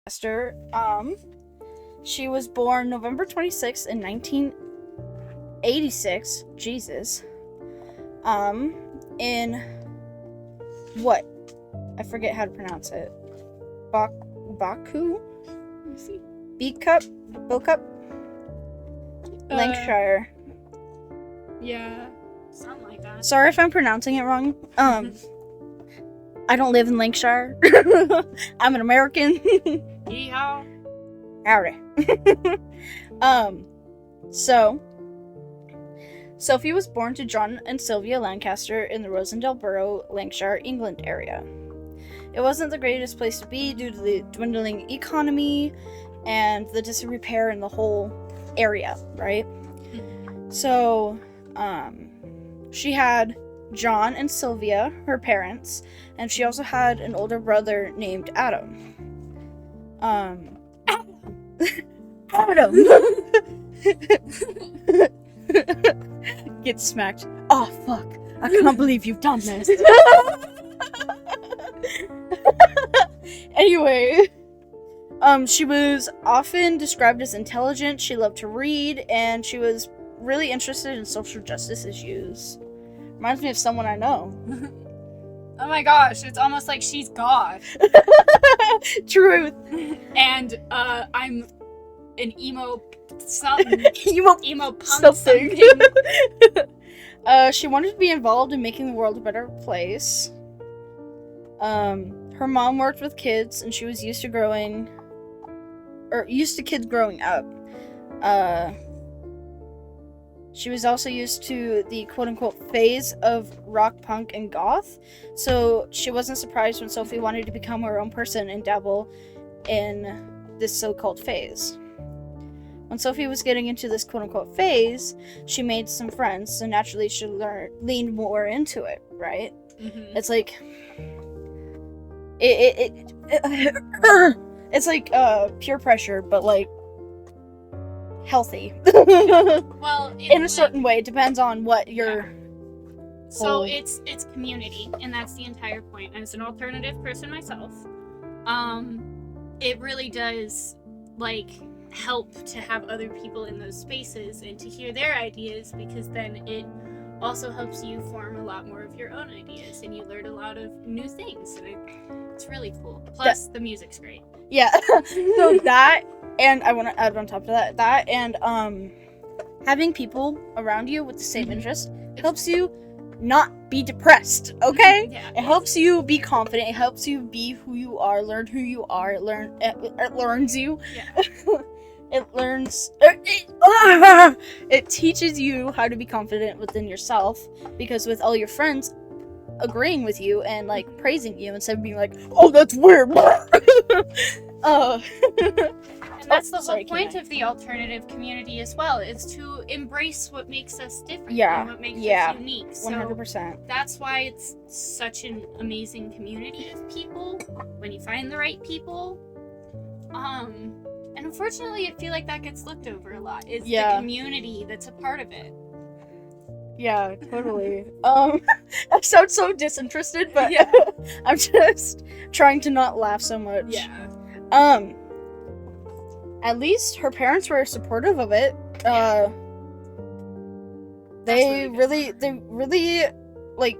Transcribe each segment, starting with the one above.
Lancaster. She was born November 26th in 1986. Jesus. In what? I forget how to pronounce it. Baku? Bokup? Lancashire. Yeah. Something like that. Sorry if I'm pronouncing it wrong. I don't live in Lancashire. I'm an American. Yeehaw. Howdy. So Sophie was born to John and Sylvia Lancaster in the Rosendale Borough, Lancashire, England area. It wasn't the greatest place to be due to the dwindling economy and the disrepair in the whole area, right? So, she had John and Sylvia, her parents, and she also had an older brother named Adam. Adam! Get smacked. Oh, fuck. I can't believe you've done this. Anyway, she was often described as intelligent, she loved to read, and she was really interested in social justice issues. Reminds me of someone I know. Oh my gosh, it's almost like she's God. Truth. And I'm an emo something. emo punk something. She wanted to be involved in making the world a better place. Her mom worked with kids, and she was used to kids growing up. She was also used to the quote-unquote phase of rock, punk, and goth, so she wasn't surprised when Sophie wanted to become her own person and dabble in this so-called phase. When Sophie was getting into this quote-unquote phase, she made some friends, so naturally she leaned more into it, right? Mm-hmm. It's like... It's like peer pressure, but like healthy. Well, in a certain way, it depends on what your. So it's community, and that's the entire point. As an alternative person myself, it really does like help to have other people in those spaces and to hear their ideas, because then it also helps you form a lot more of your own ideas, and you learn a lot of new things. And it's really cool. Plus, the music's great. Yeah. So that, and I want to add on top of that and having people around you with the same interest helps you not be depressed, okay? Yeah. It helps you be confident. It helps you be who you are, learn who you are. It learns you. Yeah. It teaches you how to be confident within yourself, because with all your friends agreeing with you and like praising you instead of being like, oh, that's weird. And that's the whole point of the alternative community as well, is to embrace what makes us different and what makes us unique. 100%. So that's why it's such an amazing community of people when you find the right people. And unfortunately, I feel like that gets looked over a lot. Is the community that's a part of it. Yeah, totally. I sound so disinterested, but I'm just trying to not laugh so much. Yeah. At least her parents were supportive of it. They really like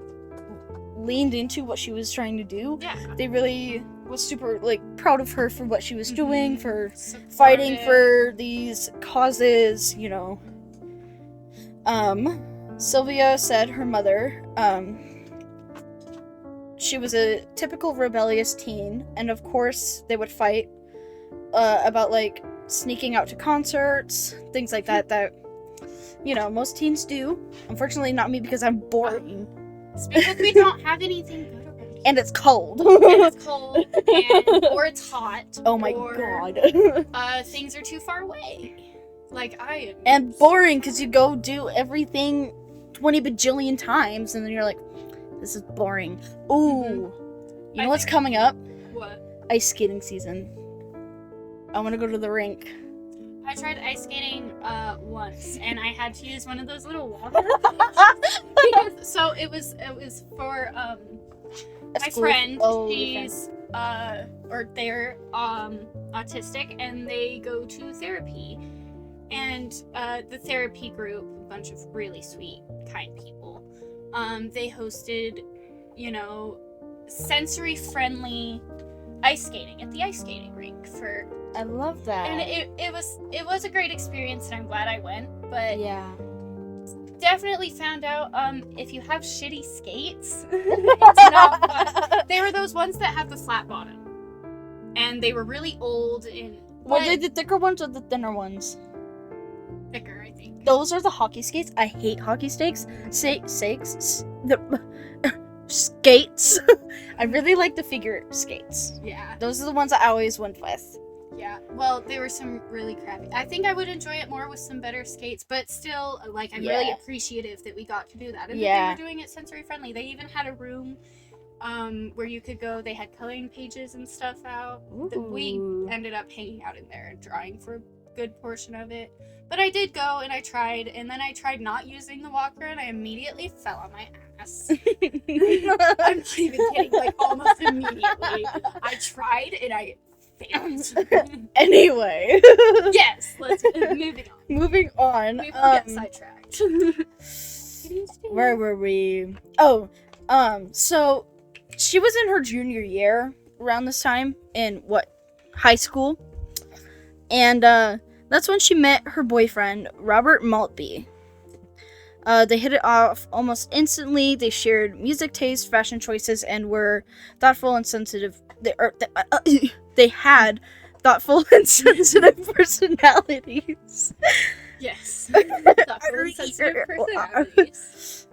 leaned into what she was trying to do. Yeah. They really was super like proud of her for what she was doing, for fighting for these causes, you know. Sylvia said her mother, she was a typical rebellious teen, and of course they would fight about like sneaking out to concerts, things like that, you know, most teens do. Unfortunately not me, because I'm boring. It's because we don't have anything good around. And it's cold. Or or it's hot. Oh my god. Things are too far away. Like I am. And boring, because you go do everything 20 bajillion times, and then you're like, this is boring. Ooh. You know what's coming up? What? Ice skating season. I want to go to the rink. I tried ice skating once, and I had to use one of those little water because, so it was for my friend. She's or they're autistic, and they go to therapy. And the therapy group, a bunch of really sweet, kind people, they hosted, sensory-friendly ice skating at the ice skating rink for. I love that. And it was a great experience, and I'm glad I went. But yeah. definitely found out if you have shitty skates, it's not fun. They were those ones that have the flat bottom, and they were really old and. Were they the thicker ones or the thinner ones? Thicker, I think. Those are the hockey skates. I hate hockey skates. Skates. I really like the figure skates. Yeah. Those are the ones I always went with. Yeah. Well, they were some really crappy. I think I would enjoy it more with some better skates, but still, like, I'm really appreciative that we got to do that. And that they were doing it sensory friendly. They even had a room where you could go. They had coloring pages and stuff out. We ended up hanging out in there and drawing for a good portion of it. But I did go, and I tried, and then I tried not using the walker, and I immediately fell on my ass. I'm not even kidding, like, almost immediately. I tried, and I failed. Anyway. Yes, let's moving on. We will get sidetracked. Where were we? Oh, so she was in her junior year around this time in high school. And that's when she met her boyfriend, Robert Maltby. They hit it off almost instantly. They shared music taste, fashion choices, and were thoughtful and sensitive. They had thoughtful and sensitive personalities. Yes. Thoughtful and sensitive personalities.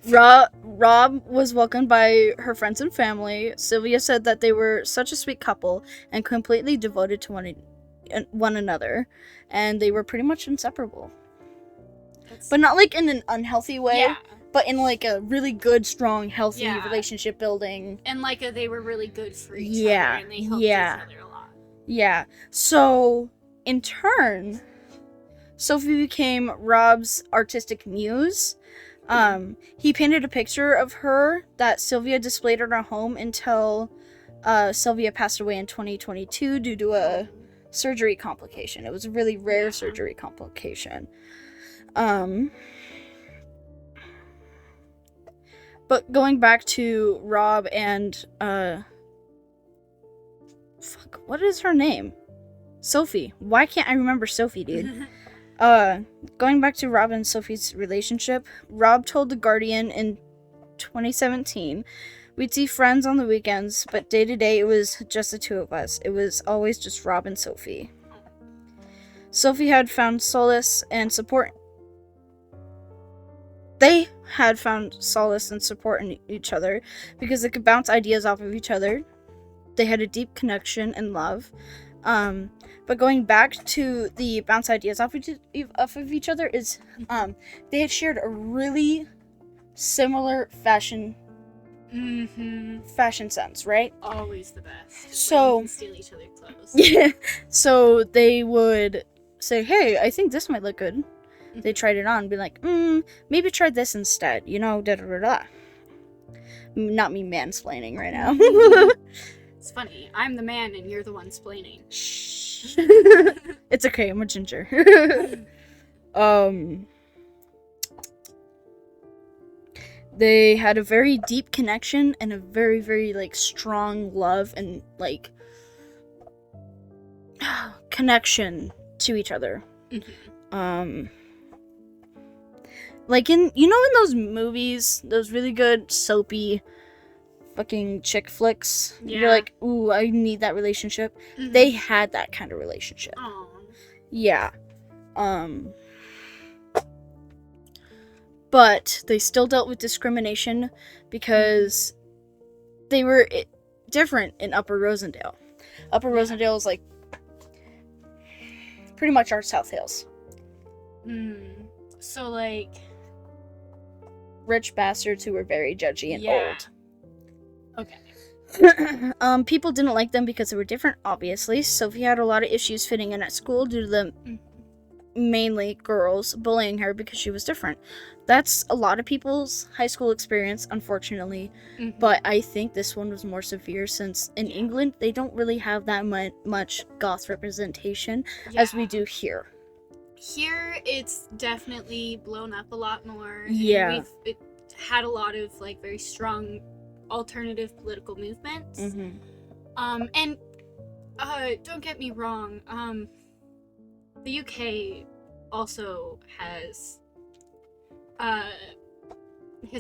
Rob was welcomed by her friends and family. Sylvia said that they were such a sweet couple and completely devoted to one another, and they were pretty much inseparable. But not like in an unhealthy way, but in like a really good, strong, healthy relationship building. And like they were really good for each other, and they helped each other a lot. Yeah. So, in turn, Sophie became Rob's artistic muse. He painted a picture of her that Sylvia displayed in her home until Sylvia passed away in 2022 due to a surgery complication. It was a really rare surgery complication. But going back to Rob and what is her name? Sophie. Why can't I remember Sophie, dude? Going back to Rob and Sophie's relationship, Rob told The Guardian in 2017, "We'd see friends on the weekends, but day to day it was just the two of us. It was always just Rob and Sophie." Sophie had found solace and support. They had found solace and support in each other because they could bounce ideas off of each other. They had a deep connection and love. But going back to the bounce ideas off of each other is, they had shared a really similar fashion sense, right? Always the best. So, you can steal each other's clothes. Yeah. So they would say, "Hey, I think this might look good." They tried it on and be like, maybe try this instead, da da da da. Not me mansplaining right now. It's funny. I'm the man and you're the one splaining. Shh. It's okay, I'm a ginger. They had a very deep connection and a very, very, like, strong love and, like, connection to each other. Mm-hmm. Like in those movies, those really good soapy fucking chick flicks, you're like, ooh, I need that relationship. Mm-hmm. They had that kind of relationship. Aww. Yeah. But they still dealt with discrimination because they were different in Upper Rosendale. Upper Rosendale is like pretty much our South Hills. So like rich bastards who were very judgy and old. Okay. People didn't like them because they were different, obviously. Sophie had a lot of issues fitting in at school due to the mainly girls bullying her because she was different. That's a lot of people's high school experience, unfortunately. Mhm. But I think this one was more severe since in England, they don't really have that much goth representation as we do here. Here, it's definitely blown up a lot more. Yeah. It had a lot of, like, very strong alternative political movements. Mm-hmm. And don't get me wrong, the UK also has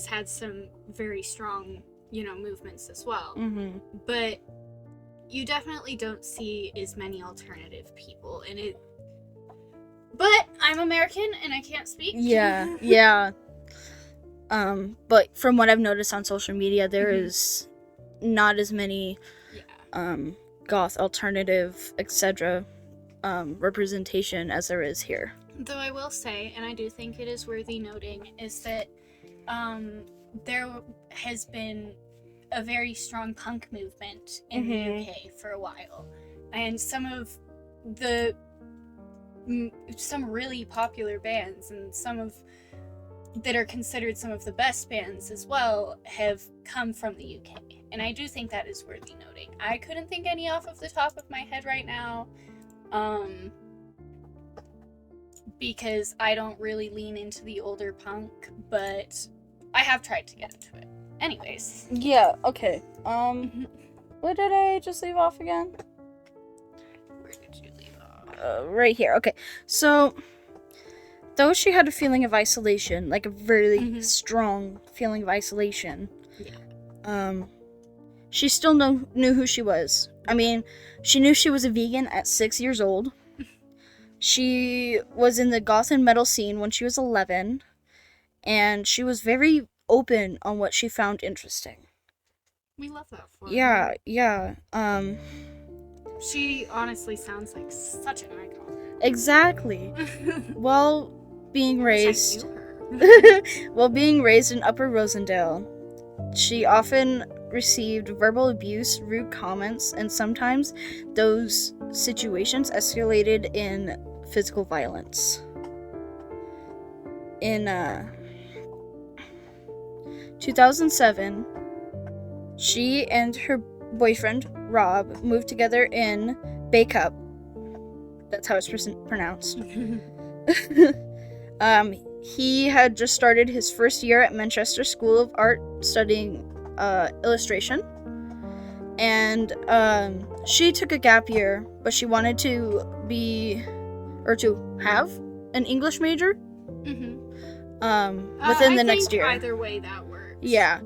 had some very strong, movements as well. Mm-hmm. But you definitely don't see as many alternative people in it. But I'm American and I can't speak. Yeah, yeah. But from what I've noticed on social media, there is not as many goth, alternative, etc. Representation as there is here. Though I will say, and I do think it is worthy noting, is that there has been a very strong punk movement in the UK for a while. And some really popular bands and that are considered some of the best bands as well have come from the UK. And I do think that is worthy noting. I couldn't think any off of the top of my head right now. Because I don't really lean into the older punk, but I have tried to get into it. Anyways. Yeah, okay. What did I just leave off again? Where did you leave off? Right here. Okay. So, though she had a feeling of isolation, like a really strong feeling of isolation, she still knew who she was. I mean, she knew she was a vegan at 6 years old. She was in the goth and metal scene when she was 11, and she was very open on what she found interesting. We love that for her. Yeah. She honestly sounds like such an icon. Exactly. While being raised in Upper Rosendale, she often received verbal abuse, rude comments, and sometimes those situations escalated in physical violence. In 2007, she and her boyfriend, Rob, moved together in Bacup. That's how it's pronounced. He had just started his first year at Manchester School of Art studying illustration. And she took a gap year, but she wanted to have an English major within the next year. Either way that works. Yeah.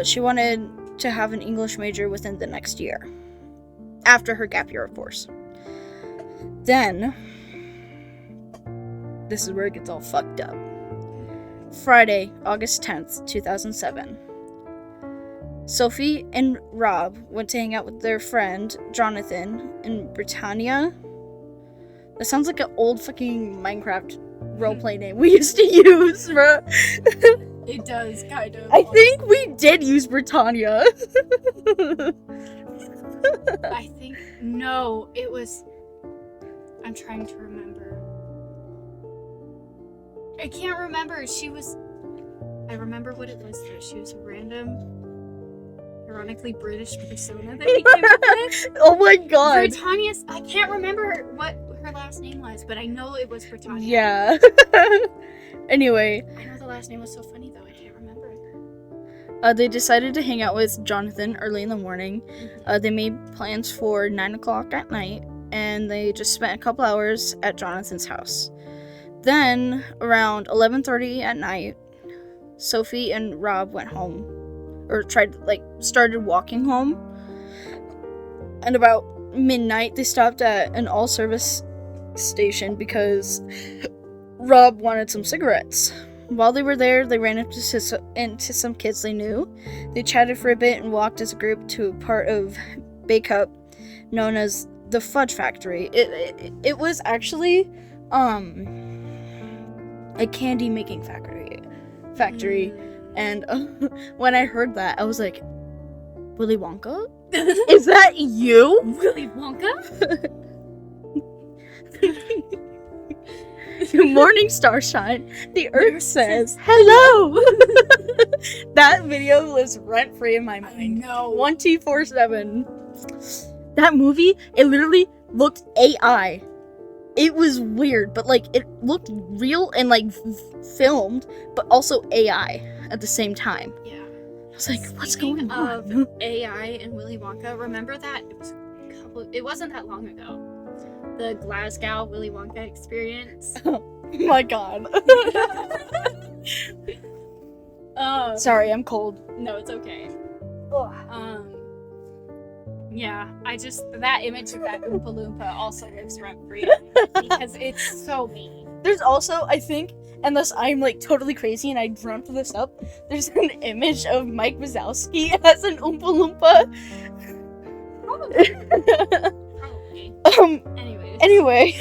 She wanted to have an English major within the next year. After her gap year, of course. Then, this is where it gets all fucked up. Friday, August 10th, 2007. Sophie and Rob went to hang out with their friend, Jonathan, in Britannia. That sounds like an old fucking Minecraft roleplay name we used to use, bro. It does, kind of. I think we did use Britannia. No, it was... I'm trying to remember. I can't remember. I remember what it was, though. She was a random, ironically British persona that we came up with. Oh my god. Britannia's... I can't remember what her last name was, but I know it was Britannia. Yeah. Anyway. I know the last name was so funny, though. I can't remember. They decided to hang out with Jonathan early in the morning. They made plans for 9 o'clock at night, and they just spent a couple hours at Jonathan's house. Then, around 11:30 at night, Sophie and Rob went home, or started walking home. And about midnight, they stopped at an all-service station because Rob wanted some cigarettes. While they were there, they ran into some kids they knew. They chatted for a bit and walked as a group to a part of Bacup known as the Fudge Factory. It was actually a candy making factory. And when I heard that, I was like, Willy Wonka? Is that you? Willy Wonka? Morning starshine, the earth says hello. That video lives rent free in my mind. know. 24/7. That movie, it literally looked AI. It was weird, but like it looked real and like filmed, but also AI at the same time. Yeah. I was like, what's Speaking going on? of AI and Willy Wonka, remember that? It wasn't that long ago. The Glasgow Willy Wonka experience. Oh my god. Sorry, I'm cold. No, it's okay. Yeah, that image of that Oompa Loompa also lives rent free because it's so mean. There's also, I think, unless I'm like totally crazy and I dreamt this up, there's an image of Mike Wazowski as an Oompa Loompa. Probably. Anyway,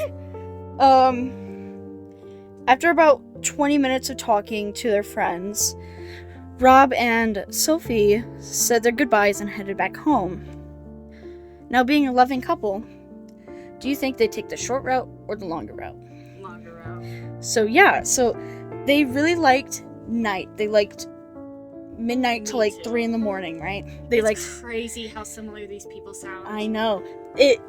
after about 20 minutes of talking to their friends, Rob and Sophie said their goodbyes and headed back home. Now, being a loving couple, do you think they take the short route or the longer route? Longer route. So they really liked night. They liked midnight to like 3 in the morning, right? It's crazy how similar these people sound. I know. It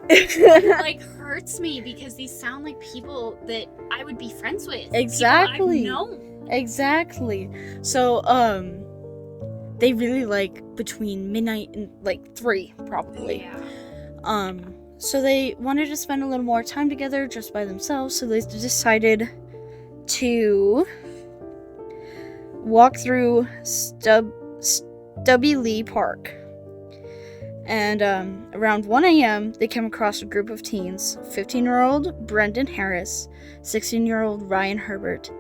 like hurts me because these sound like people that I would be friends with. Exactly. People I've known. Exactly. So they really like between midnight and like 3 probably. Yeah. So they wanted to spend a little more time together just by themselves, so they decided to walk through Stubby Lee Park. And around 1 a.m., they came across a group of teens: 15-year-old Brendan Harris, 16-year-old Ryan Herbert,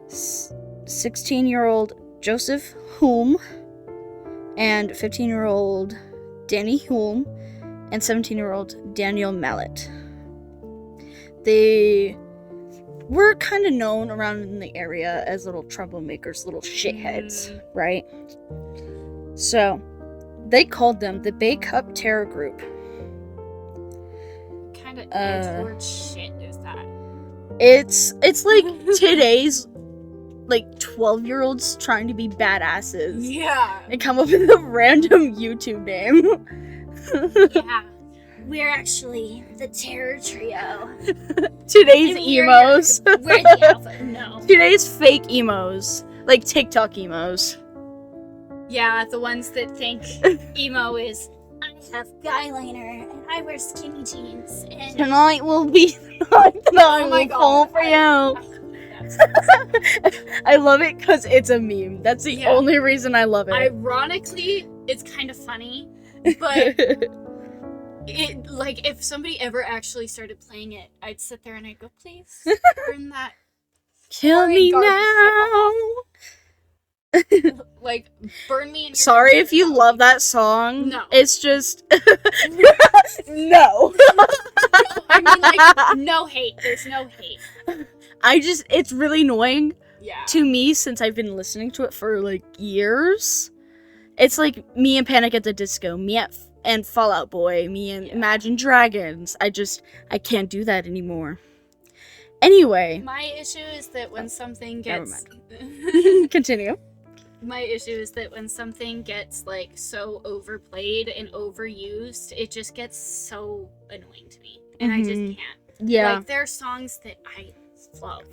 16-year-old Joseph Hulme, and 15-year-old Danny Hulme, and 17-year-old Daniel Mallet. They were kind of known around in the area as little troublemakers, little shitheads, right? So they called them the Bay Cup Terror Group. What kind of edgelord shit is that? It's like today's like 12-year-olds trying to be badasses. Yeah. And come up with a random YouTube name. Yeah. We're actually the Terror Trio. Today's emos. We're the Alpha. No. Today's fake emos. Like TikTok emos. Yeah, the ones that think emo is, I have guyliner and I wear skinny jeans and Tonight will be the night that I will fall for you. I love it because it's a meme. That's the only reason I love it. Ironically, it's kind of funny, but it, like, if somebody ever actually started playing it, I'd sit there and I'd go, please turn that. Kill me now. Like, burn me in your Sorry if you love that song. No. It's just no. I mean, like, no hate. There's no hate. It's really annoying Yeah. to me since I've been listening to it for like years. It's like me and Panic at the Disco, and Fall Out Boy, me and Imagine Dragons. I can't do that anymore. Anyway. My issue is that when something gets... Continue. My issue is that when something gets, like, so overplayed and overused, it just gets so annoying to me. And I just can't. Yeah. Like, there are songs that I love.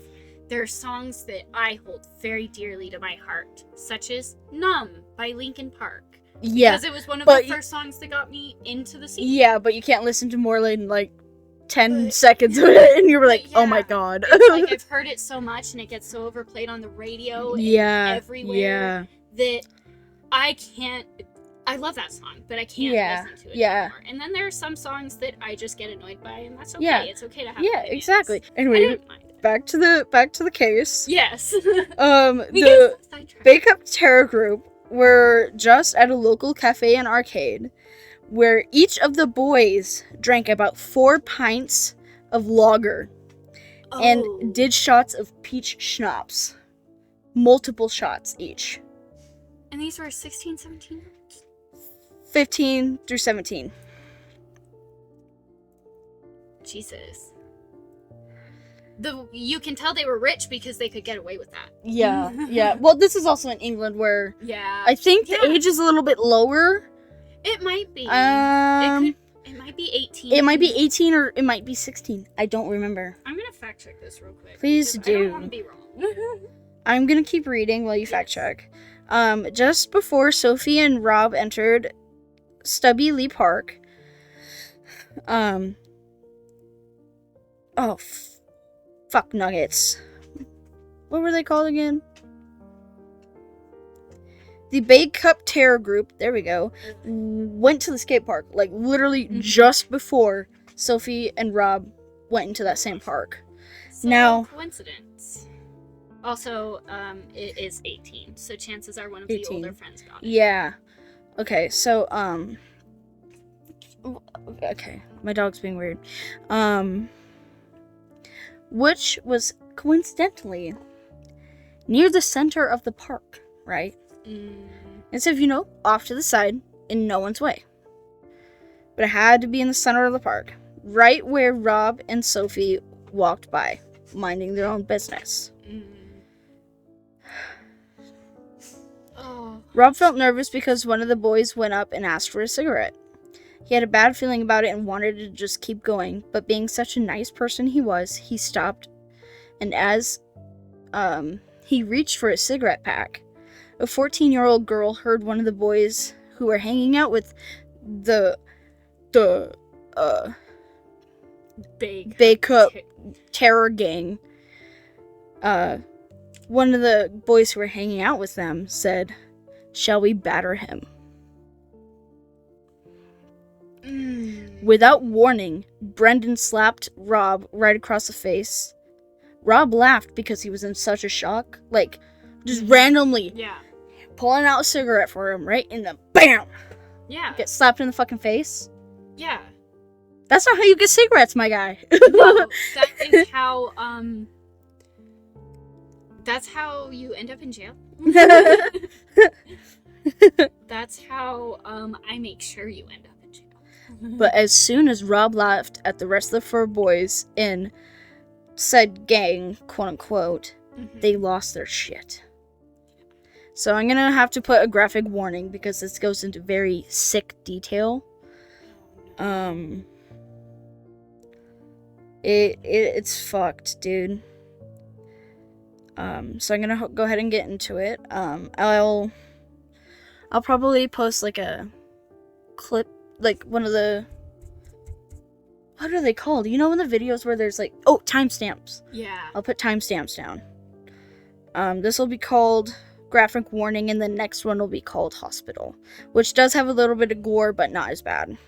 There are songs that I hold very dearly to my heart, such as Numb by Linkin Park. Yeah. Because it was one of the first songs that got me into the scene. Yeah, but you can't listen to more than, like, 10 seconds of it, and you're like, oh my god. It's like, I've heard it so much, and it gets so overplayed on the radio and everywhere that I can't... I love that song, but I can't listen to it anymore. And then there are some songs that I just get annoyed by, and that's okay. Yeah. It's okay to have opinions. Exactly. Anyway, back to the case. Yes. The Bake Up Terror Group were just at a local cafe and arcade, where each of the boys drank about 4 pints of lager and did shots of peach schnapps. Multiple shots each. And these were 16, 17? 15 through 17. Jesus. you can tell they were rich because they could get away with that. Yeah, yeah. Well, this is also in England where Yeah. I think the age is a little bit lower. It might be. It might be 18. It might be 18 or it might be 16. I don't remember. I'm gonna fact check this real quick. Please because I do. don't want to be wrong. I'm gonna keep reading while you fact check. Just before Sophie and Rob entered Stubby Lee Park, fuck nuggets. What were they called again? The Bay Cup Terror Group, there we go, went to the skate park, like literally just before Sophie and Rob went into that same park. So, Now, coincidence. Also, it is 18, so chances are one of 18. the older friends got it. Yeah. Okay, so, okay, my dog's being weird. Which was coincidentally near the center of the park, right? And so, off to the side, in no one's way. But it had to be in the center of the park, right where Rob and Sophie walked by, minding their own business. Oh. Rob felt nervous because one of the boys went up and asked for a cigarette. He had a bad feeling about it and wanted to just keep going, but being such a nice person he was, he stopped, and as he reached for a cigarette pack, a 14-year-old girl heard one of the boys who were hanging out with the Bay Cup Terror Gang. One of the boys who were hanging out with them said, "Shall we batter him?" Without warning, Brendan slapped Rob right across the face. Rob laughed because he was in such a shock, like, just randomly pulling out a cigarette for him, right? And then BAM! Yeah. Get slapped in the fucking face. Yeah. That's not how you get cigarettes, my guy. No, that is how, that's how you end up in jail. That's how, I make sure you end up in jail. But as soon as Rob laughed at the rest of the four boys in said gang, quote unquote, they lost their shit. So I'm gonna have to put a graphic warning because this goes into very sick detail. It's fucked, dude. So I'm gonna go ahead and get into it. I'll probably post like a clip, like one of the, what are they called? You know, in the videos where there's like, timestamps. Yeah. I'll put timestamps down. This will be called graphic warning, and the next one will be called hospital, which does have a little bit of gore, but not as bad.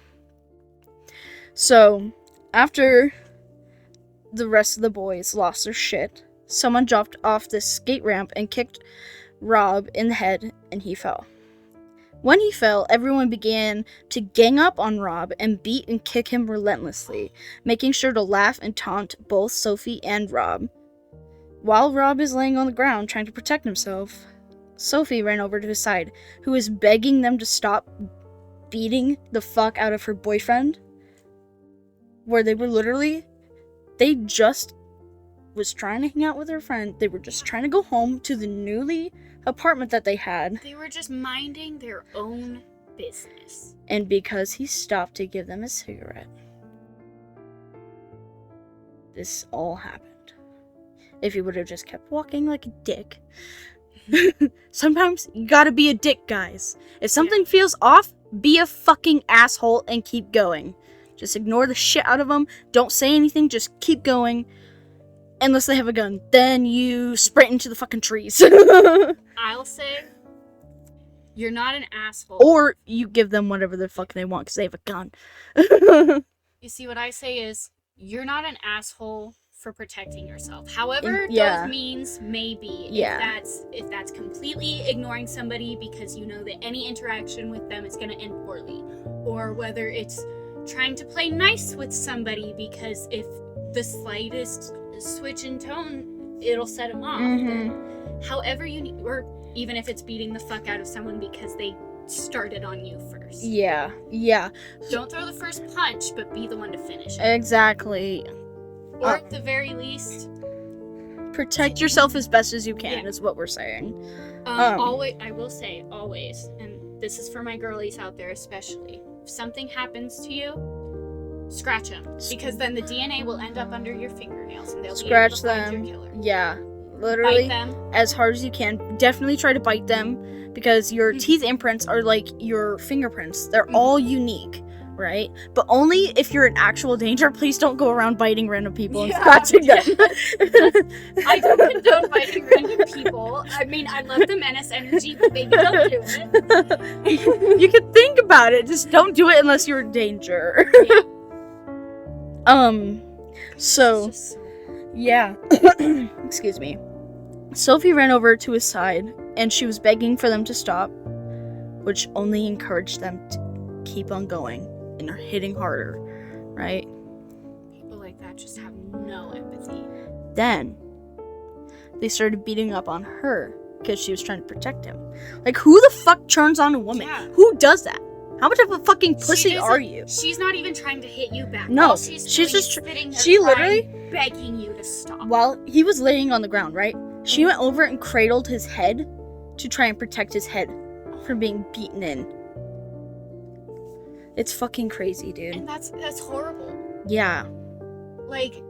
So, after the rest of the boys lost their shit, someone dropped off this skate ramp and kicked Rob in the head, and he fell. When he fell, everyone began to gang up on Rob and beat and kick him relentlessly, making sure to laugh and taunt both Sophie and Rob. While Rob is laying on the ground trying to protect himself, Sophie ran over to his side, who was begging them to stop beating the fuck out of her boyfriend, where they were literally, they just was trying to hang out with her friend. They were just trying to go home to the newly apartment that they had. They were just minding their own business. And because he stopped to give them a cigarette, this all happened. If he would have just kept walking like a dick. Sometimes you gotta be a dick, guys. If something feels off, be a fucking asshole and keep going. Just ignore the shit out of them. Don't say anything, just keep going. Unless they have a gun. Then you sprint into the fucking trees. I'll say, you're not an asshole. Or you give them whatever the fuck they want because they have a gun. You see, what I say is, you're not an asshole for protecting yourself. However, Yeah. those means may be. Yeah. If that's completely ignoring somebody because you know that any interaction with them is going to end poorly. Or whether it's trying to play nice with somebody because if the slightest switch in tone, it'll set them off. However you need, or even if it's beating the fuck out of someone because they started on you first. Yeah. Don't throw the first punch, but be the one to finish it. Exactly. Or at the very least, Protect yourself as best as you can, is what we're saying. Always, I will say, always, and this is for my girlies out there especially, if something happens to you, scratch them, because then the DNA will end up under your fingernails, and they'll be able to find your killer. Yeah, literally, bite them as hard as you can. Definitely try to bite them, because your teeth imprints are like your fingerprints. They're all unique, right? But only if you're in actual danger. Please don't go around biting random people and scratching them. I don't condone biting random people. I mean, I love the menace energy, but maybe don't do it. You can think about it. Just don't do it unless you're in danger. So, yeah. Excuse me. Sophie ran over to his side, and she was begging for them to stop, which only encouraged them to keep on going and are hitting harder, right? People like that just have no empathy. Then they started beating up on her because she was trying to protect him. Like, who the fuck turns on a woman? Yeah. Who does that? How much of a fucking pussy are you? She's not even trying to hit you back. No, all she's just sitting there she crying, literally begging you to stop. While he was laying on the ground, right? She went over and cradled his head to try and protect his head from being beaten in. It's fucking crazy, dude. And that's horrible. Yeah. Like,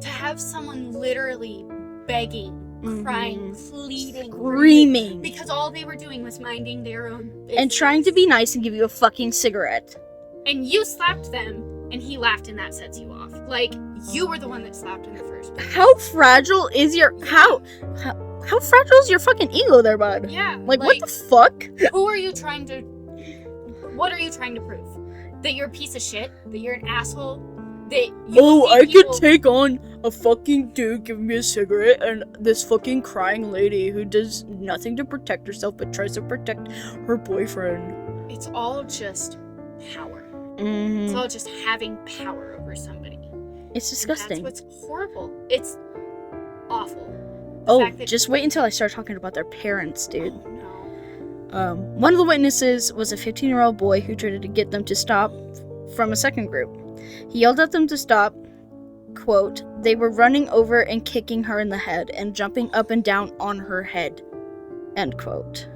to have someone literally begging, crying, pleading, screaming, because all they were doing was minding their own business. And trying to be nice and give you a fucking cigarette. And you slapped them, and he laughed, and that sets you off. Like, you were the one that slapped in the first place. How fragile is your how fragile is your fucking ego there, bud? Yeah. Like what the fuck? Who are you trying to? What are you trying to prove? That you're a piece of shit? That you're an asshole? That you I could take on a fucking dude giving me a cigarette and this fucking crying lady who does nothing to protect herself but tries to protect her boyfriend. It's all just power. It's all just having power over somebody. It's disgusting. And that's what's horrible. It's awful. Just wait until I start talking about their parents, dude. Oh, no. One of the witnesses was a 15-year-old boy who tried to get them to stop from a second group. He yelled at them to stop. Quote, they were running over and kicking her in the head and jumping up and down on her head. End quote.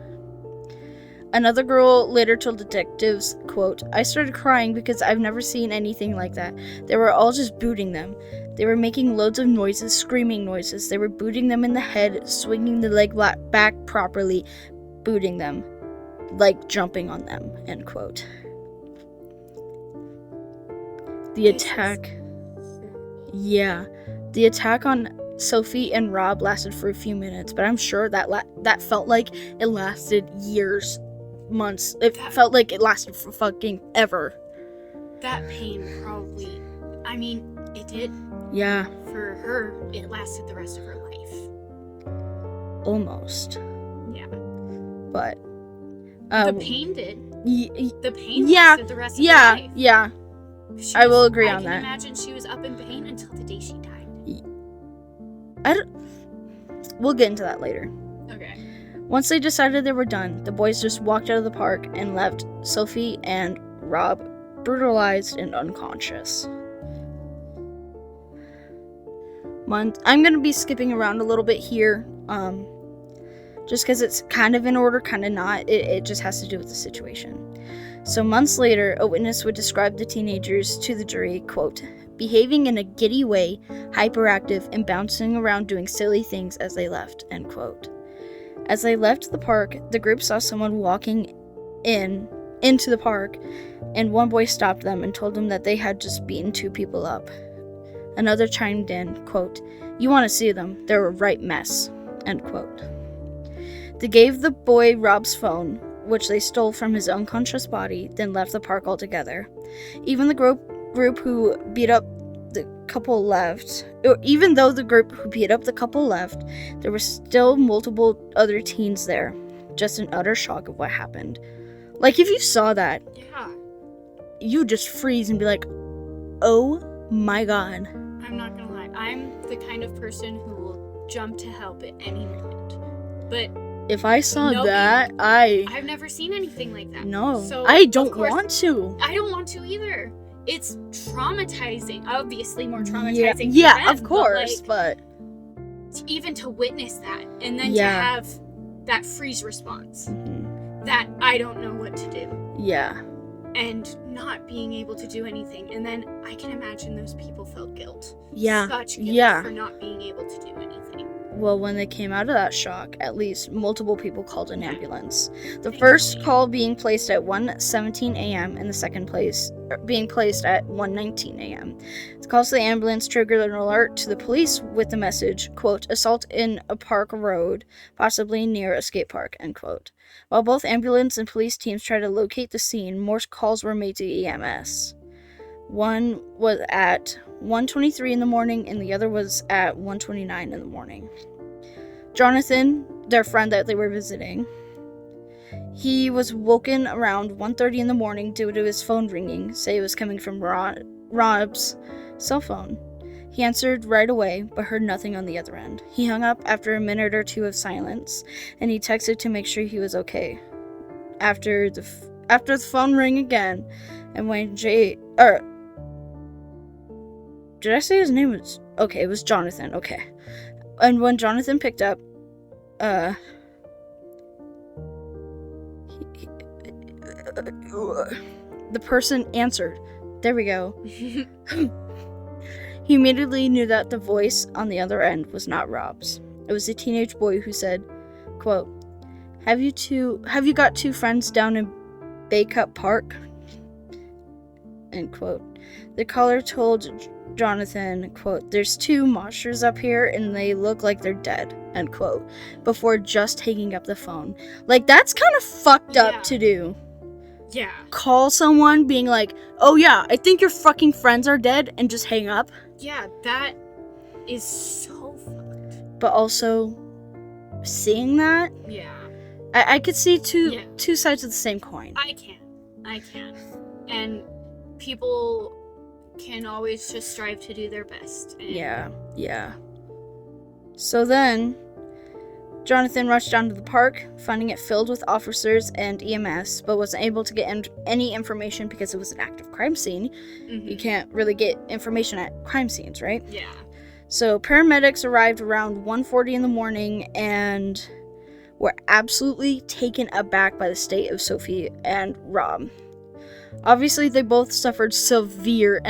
Another girl later told detectives, quote, I started crying because I've never seen anything like that. They were all just booting them. They were making loads of noises, screaming noises. They were booting them in the head, swinging the leg back properly, booting them, like jumping on them, end quote. The attack on Sophie and Rob lasted for a few minutes, but I'm sure that felt like it lasted years, months. Felt like it lasted for fucking ever. That pain probably, I mean, it did. Yeah. For her, it lasted the rest of her life. Almost. Yeah. But the pain did. The pain lasted the rest of her life. Yeah. I will agree on that. I can imagine she was up in pain until the day she died. We'll get into that later. Okay. Once they decided they were done, the boys just walked out of the park and left Sophie and Rob brutalized and unconscious. I'm going to be skipping around a little bit here, just because it's kind of in order, kind of not. It just has to do with the situation. So months later, a witness would describe the teenagers to the jury, quote, behaving in a giddy way, hyperactive, and bouncing around doing silly things as they left, end quote. As they left the park, the group saw someone walking into the park, and one boy stopped them and told them that they had just beaten 2 people up. Another chimed in, quote, you want to see them, they're a right mess, end quote. They gave the boy Rob's phone, which they stole from his unconscious body, then left the park altogether. Even the group who beat up the couple left, even though the group who beat up the couple left, there were still multiple other teens there, just in utter shock of what happened. Like, if you saw that, you just freeze and be like, oh my god. I'm not gonna lie, I'm the kind of person who will jump to help at any moment. But if I saw that, I've never seen anything like that. No, so I don't want to. I don't want to either. It's traumatizing. Obviously more traumatizing. Yeah, for them, of course, but even to witness that, and then Yeah. to have that freeze response, Mhm. that I don't know what to do, Yeah. and not being able to do anything. And then I can imagine those people felt guilt. Yeah. Such guilt Yeah. for not being able to do anything. Well, when they came out of that shock, at least multiple people called an ambulance. The Thankfully. first call being placed at 1:17 a.m. and the second place being placed at 1:19 a.m. The calls to the ambulance triggered an alert to the police with the message, quote, assault in a park road, possibly near a skate park, end quote. While both ambulance and police teams tried to locate the scene, more calls were made to EMS. One was at 1:23 in the morning, and the other was at 1:29 in the morning. Jonathan, their friend that they were visiting, he was woken around 1:30 in the morning due to his phone ringing, say it was coming from Rob's cell phone. He answered right away, but heard nothing on the other end. He hung up after a minute or two of silence, and he texted to make sure he was okay. After the phone rang again, and when did I say his name was... Okay, it was Jonathan, okay. And when Jonathan picked up, the person answered. There we go. He immediately knew that the voice on the other end was not Rob's. It was a teenage boy who said, quote, Have you got two friends down in Baycup Park? End quote. The caller told Jonathan, quote, there's two monsters up here and they look like they're dead, end quote, before just hanging up the phone. Like, that's kind of fucked up to do. Yeah. Call someone being like, oh yeah, I think your fucking friends are dead, and just hang up. Yeah, that is so fucked. But also, seeing that, yeah, I could see two sides of the same coin. I can. And people can always just strive to do their best. And Yeah. So then, Jonathan rushed down to the park, finding it filled with officers and EMS, but wasn't able to get any information because it was an active crime scene. Mm-hmm. You can't really get information at crime scenes, right? Yeah. So paramedics arrived around 1:40 in the morning and were absolutely taken aback by the state of Sophie and Rob. Obviously, they both suffered severe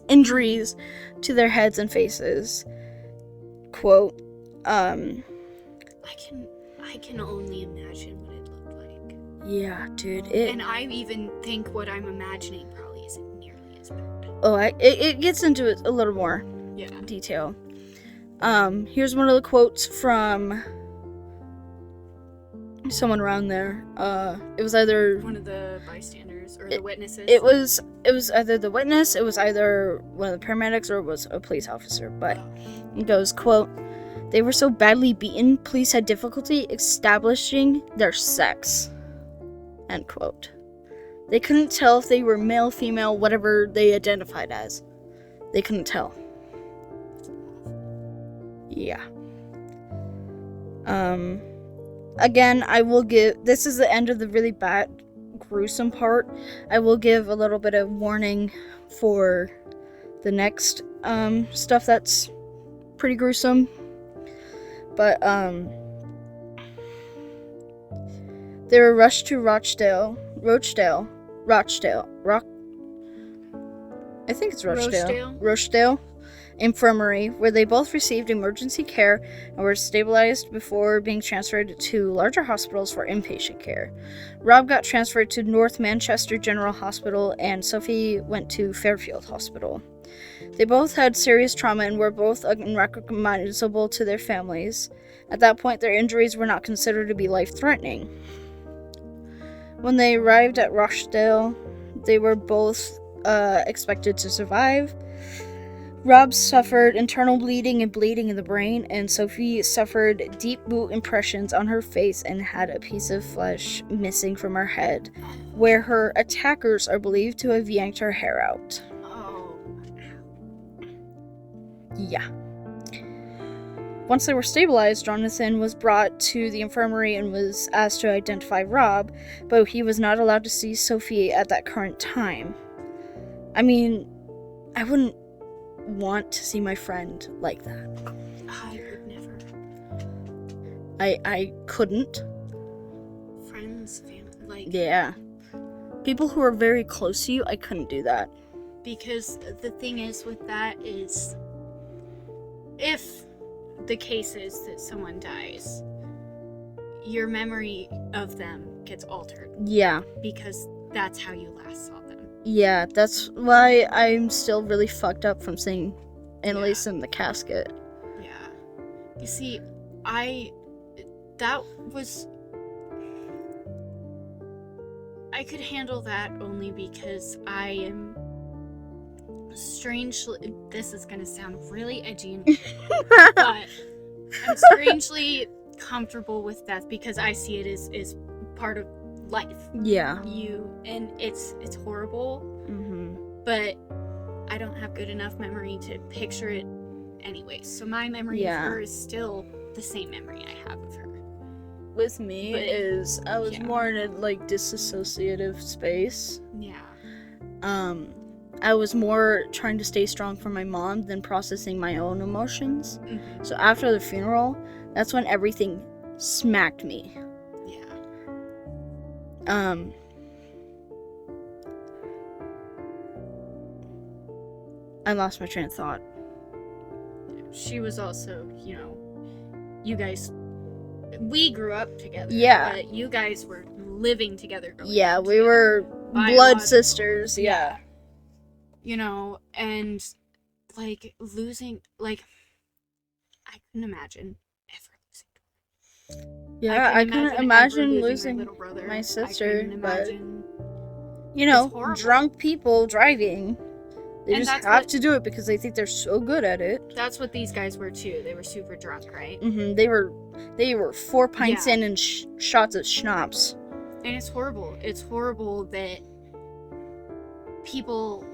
injuries to their heads and faces. Quote, I can only imagine what it looked like. Yeah, dude. And I even think what I'm imagining probably isn't nearly as bad. It gets into it a little more detail. Here's one of the quotes from someone around there. It was either one of the bystanders or the witnesses. It was either the witness, it was either one of the paramedics, or it was a police officer. But it goes, quote, they were so badly beaten, police had difficulty establishing their sex, end quote. They couldn't tell if they were male, female, whatever they identified as. They couldn't tell. Yeah. Again, I will give... This is the end of the really bad, gruesome part. I will give a little bit of warning for the next stuff that's pretty gruesome. But, they were rushed to Rochdale, Infirmary, where they both received emergency care and were stabilized before being transferred to larger hospitals for inpatient care. Rob got transferred to North Manchester General Hospital, and Sophie went to Fairfield Hospital. They both had serious trauma and were both unrecognizable to their families. At that point, their injuries were not considered to be life-threatening. When they arrived at Rochdale, they were both expected to survive. Rob suffered internal bleeding and bleeding in the brain, and Sophie suffered deep boot impressions on her face and had a piece of flesh missing from her head, where her attackers are believed to have yanked her hair out. Yeah. Once they were stabilized, Jonathan was brought to the infirmary and was asked to identify Rob, but he was not allowed to see Sophie at that current time. I mean, I wouldn't want to see my friend like that. I would never. I couldn't. Friends, family, like... Yeah. People who are very close to you, I couldn't do that. Because the thing is with that is, if the case is that someone dies, your memory of them gets altered. Yeah. Because that's how you last saw them. Yeah, that's why I'm still really fucked up from seeing Annalise in the casket. Yeah. You see, I could handle that only because I am strangely, this is gonna sound really edgy and but I'm strangely comfortable with death because I see it as part of life. Yeah. And it's horrible, but I don't have good enough memory to picture it anyway. So my memory of her is still the same memory I have of her. With me I was more in a like disassociative space. Yeah. I was more trying to stay strong for my mom than processing my own emotions. So after the funeral, that's when everything smacked me. Yeah. I lost my train of thought. She was also, you guys, we grew up together. Yeah. But you guys were living together. Yeah, we were blood sisters. Yeah. And like losing, like, I couldn't imagine ever losing. Yeah, I couldn't imagine losing my little brother. my sister, I couldn't imagine. But drunk people driving, they just have to do it because they think they're so good at it. That's what these guys were too. They were super drunk, right? They were 4 pints in and shots of schnapps. And it's horrible. It's horrible that people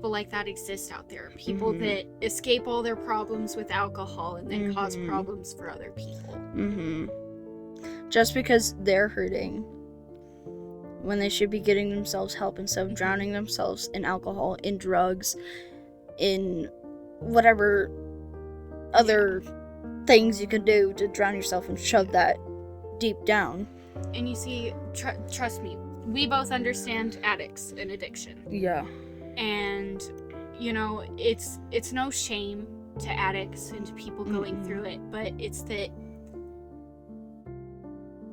like that exist out there. People that escape all their problems with alcohol and then cause problems for other people. Just because they're hurting when they should be getting themselves help instead of drowning themselves in alcohol, in drugs, in whatever other things you can do to drown yourself and shove that deep down. And you see, trust me, we both understand addicts and addiction. Yeah. And, it's no shame to addicts and to people going through it, but it's that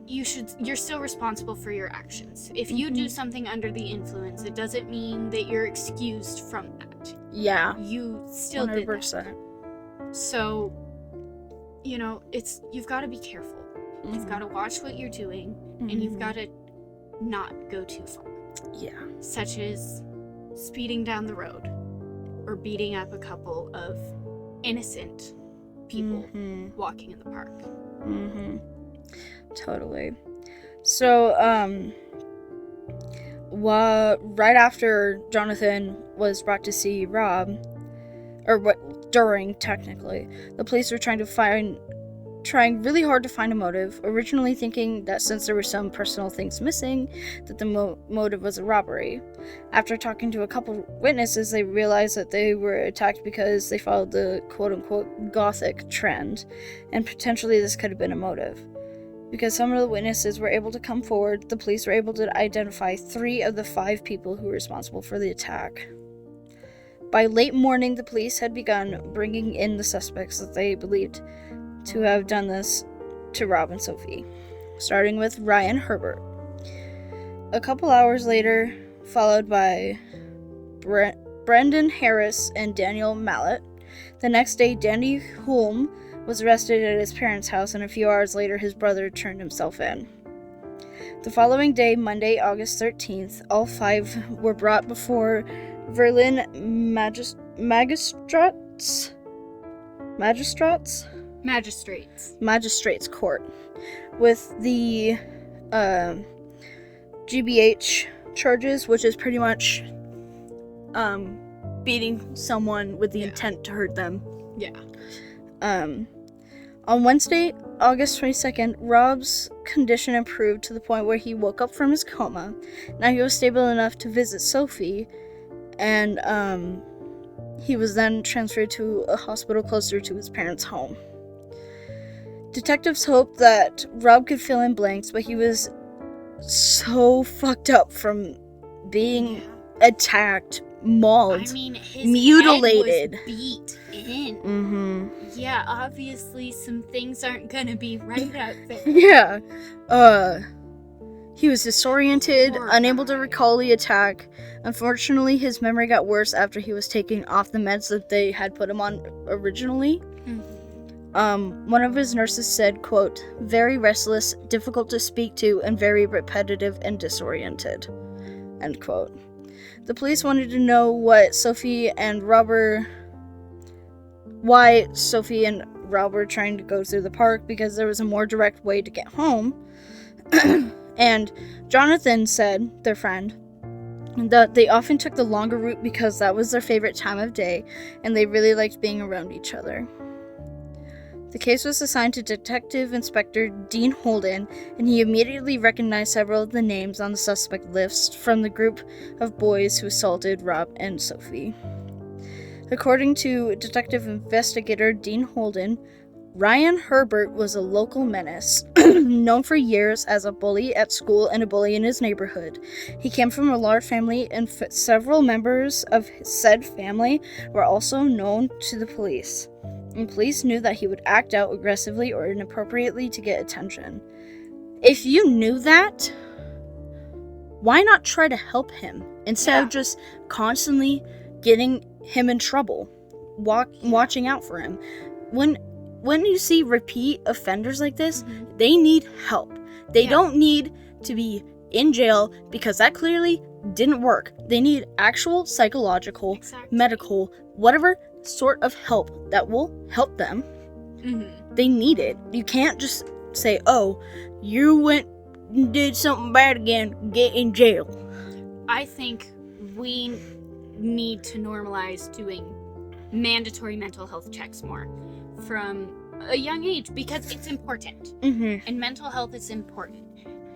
you're still responsible for your actions. If you do something under the influence, it doesn't mean that you're excused from that. Yeah. You still 100%. did that. So, you've got to be careful. You've got to watch what you're doing, and you've got to not go too far. Yeah. Such as speeding down the road or beating up a couple of innocent people walking in the park. Totally. So, right after Jonathan was brought to see Rob, technically, the police were trying really hard to find a motive, originally thinking that since there were some personal things missing, that the motive was a robbery. After talking to a couple witnesses, they realized that they were attacked because they followed the quote-unquote gothic trend, and potentially this could have been a motive. Because some of the witnesses were able to come forward, the police were able to identify 3 of the 5 people who were responsible for the attack. By late morning, the police had begun bringing in the suspects that they believed to have done this to Rob and Sophie, starting with Ryan Herbert. A couple hours later, followed by Brendan Harris and Daniel Mallet. The next day, Danny Hulme was arrested at his parents' house, and a few hours later, his brother turned himself in. The following day, Monday, August 13th, all 5 were brought before Verlin Magistrates Court with the GBH charges, which is pretty much beating someone with the intent to hurt them. Yeah. On Wednesday, August 22nd, Rob's condition improved to the point where he woke up from his coma. Now he was stable enough to visit Sophie, and He was then transferred to a hospital closer to his parents' home. Detectives hoped that Rob could fill in blanks, but he was so fucked up from being attacked, mauled, his mutilated. head was beat in. Mm-hmm. Yeah, obviously some things aren't gonna be right out there. Yeah. He was disoriented, Poor unable guy. to recall the attack. Unfortunately, his memory got worse after he was taken off the meds that they had put him on originally. One of his nurses said, quote, "very restless, difficult to speak to, and very repetitive and disoriented," end quote. The police wanted to know why Sophie and Rob were trying to go through the park, because there was a more direct way to get home. And Jonathan said, their friend, that they often took the longer route because that was their favorite time of day, and they really liked being around each other. The case was assigned to Detective Inspector Dean Holden, and he immediately recognized several of the names on the suspect list from the group of boys who assaulted Rob and Sophie. According to Detective Investigator Dean Holden, Ryan Herbert was a local menace, known for years as a bully at school and a bully in his neighborhood. He came from a large family, and several members of said family were also known to the police. And police knew that he would act out aggressively or inappropriately to get attention. If you knew that, why not try to help him instead of just constantly getting him in trouble, watching out for him? When you see repeat offenders like this, they need help. They don't need to be in jail, because that clearly didn't work. They need actual psychological, medical, whatever sort of help that will help them. They need it. You can't just say, "Oh, you did something bad again, get in jail." I think we need to normalize doing mandatory mental health checks more from a young age, because it's important. And mental health is important.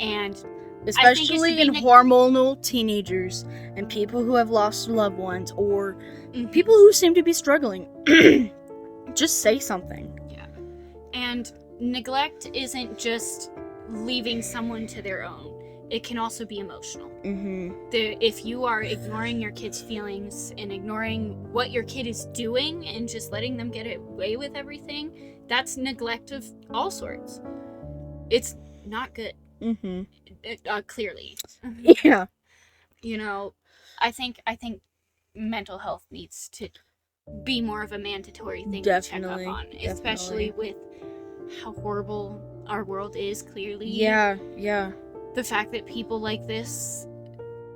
And especially in hormonal teenagers and people who have lost loved ones, or people who seem to be struggling. Just say something. Yeah. And neglect isn't just leaving someone to their own. It can also be emotional. If you are ignoring your kid's feelings and ignoring what your kid is doing and just letting them get away with everything, that's neglect of all sorts. It's not good. Clearly. Yeah. You know, I think mental health needs to be more of a mandatory thing to check up on, especially with how horrible our world is, clearly. Yeah. The fact that people like this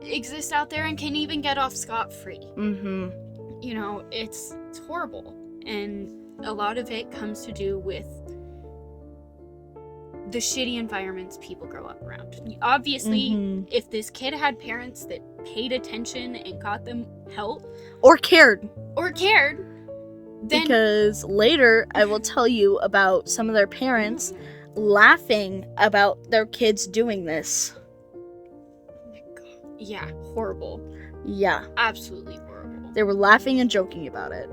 exist out there and can even get off scot-free. You know, it's horrible. And a lot of it comes to do with the shitty environments people grow up around. Obviously, if this kid had parents that paid attention and got them help, or cared, then... Because later I will tell you about some of their parents laughing about their kids doing this. Oh my god. Yeah, horrible. Yeah. Absolutely horrible. They were laughing and joking about it.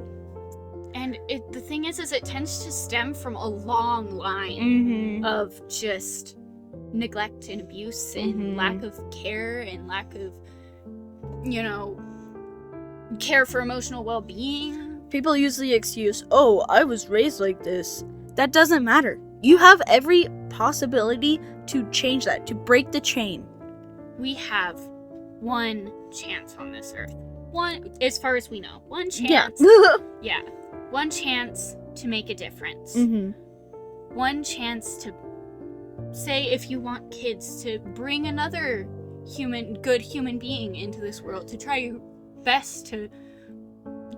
And the thing is it tends to stem from a long line of just neglect and abuse and lack of care and lack of, care for emotional well-being. People use the excuse, "Oh, I was raised like this." That doesn't matter. You have every possibility to change that, to break the chain. We have one chance on this earth. One, as far as we know. One chance. Yeah. One chance to make a difference. One chance to say, if you want kids, to bring another good human being into this world, to try your best to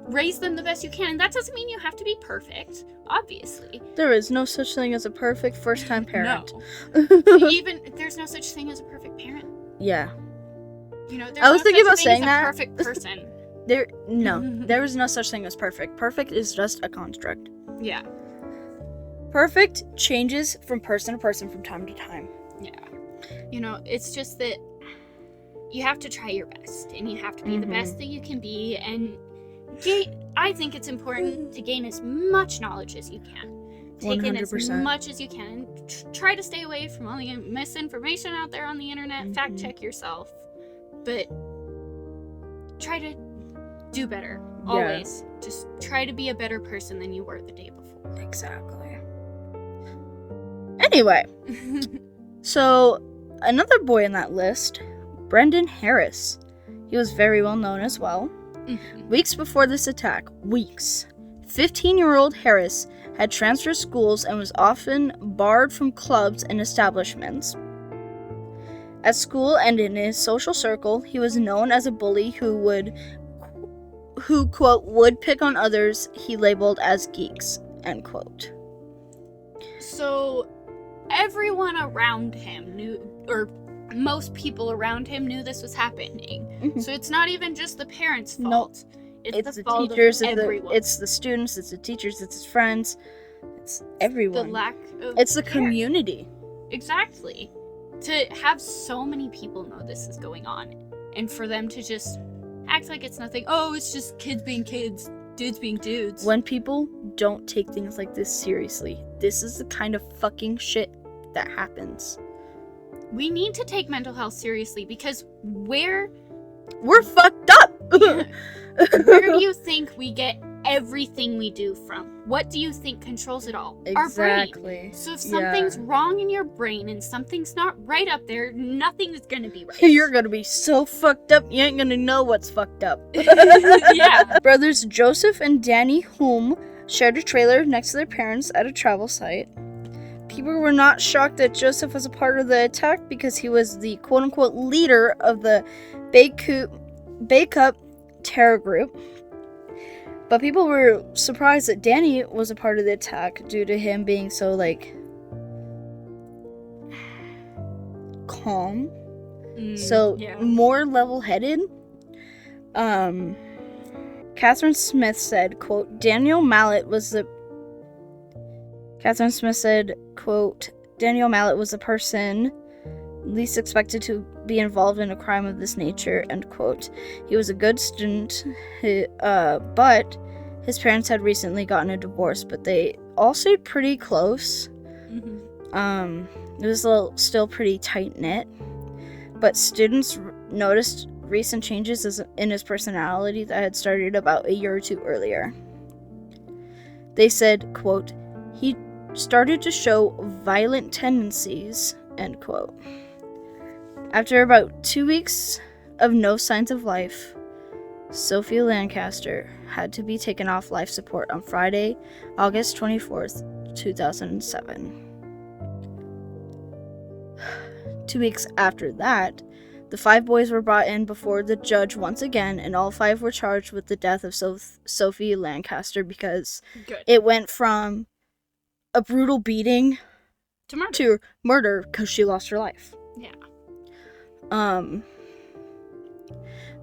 raise them the best you can. And that doesn't mean you have to be perfect, obviously. There is no such thing as a perfect first-time parent. No. Even, there's no such thing as a perfect parent. Yeah. I was thinking about saying that. Perfect person. There is no such thing as perfect. Perfect is just a construct. Yeah. Perfect changes from person to person from time to time. Yeah. It's just that you have to try your best, and you have to be the best that you can be, and I think it's important to gain as much knowledge as you can. Take in as 100%. much as you can. Try to stay away from all the misinformation out there on the internet. Fact check yourself. But try to do better. Always. Just try to be a better person than you were the day before. Exactly. Anyway, so another boy in that list, Brendan Harris. He was very well known as well. Weeks before this attack, 15-year-old Harris had transferred schools and was often barred from clubs and establishments. At school and in his social circle, he was known as a bully who, quote, would pick on others he labeled as geeks, end quote. So, everyone around him knew, or most people around him knew this was happening. So it's not even just the parents' fault. It's the fault teachers, of everyone. it's the students, it's the teachers, it's his friends, it's everyone. The lack of it's the care. community. Exactly. To have so many people know this is going on, and for them to just act like it's nothing. Oh, it's just kids being kids, dudes being dudes. When people don't take things like this seriously, this is the kind of fucking shit that happens. We need to take mental health seriously because we're fucked up. Where do you think we get everything we do from? What do you think controls it all? Exactly. Our brain. So if something's wrong in your brain and something's not right up there, nothing is gonna be right. You're gonna be so fucked up, you ain't gonna know what's fucked up. Yeah. Brothers Joseph and Danny Hume shared a trailer next to their parents at a travel site. People were not shocked that Joseph was a part of the attack because he was the quote-unquote leader of the Bake-Up terror group. But people were surprised that Danny was a part of the attack due to him being so, calm. More level-headed. Catherine Smith said, quote, Daniel Mallet was the person least expected to be involved in a crime of this nature, end quote. He was a good student, but his parents had recently gotten a divorce, but they all stayed pretty close. It was still pretty tight-knit, but students noticed recent changes in his personality that had started about a year or two earlier. They said, quote, he started to show violent tendencies, end quote. After about 2 weeks of no signs of life, Sophie Lancaster had to be taken off life support on Friday, August 24th, 2007. 2 weeks after that, the 5 boys were brought in before the judge once again, and all 5 were charged with the death of Sophie Lancaster because it went from a brutal beating to murder because she lost her life. Yeah.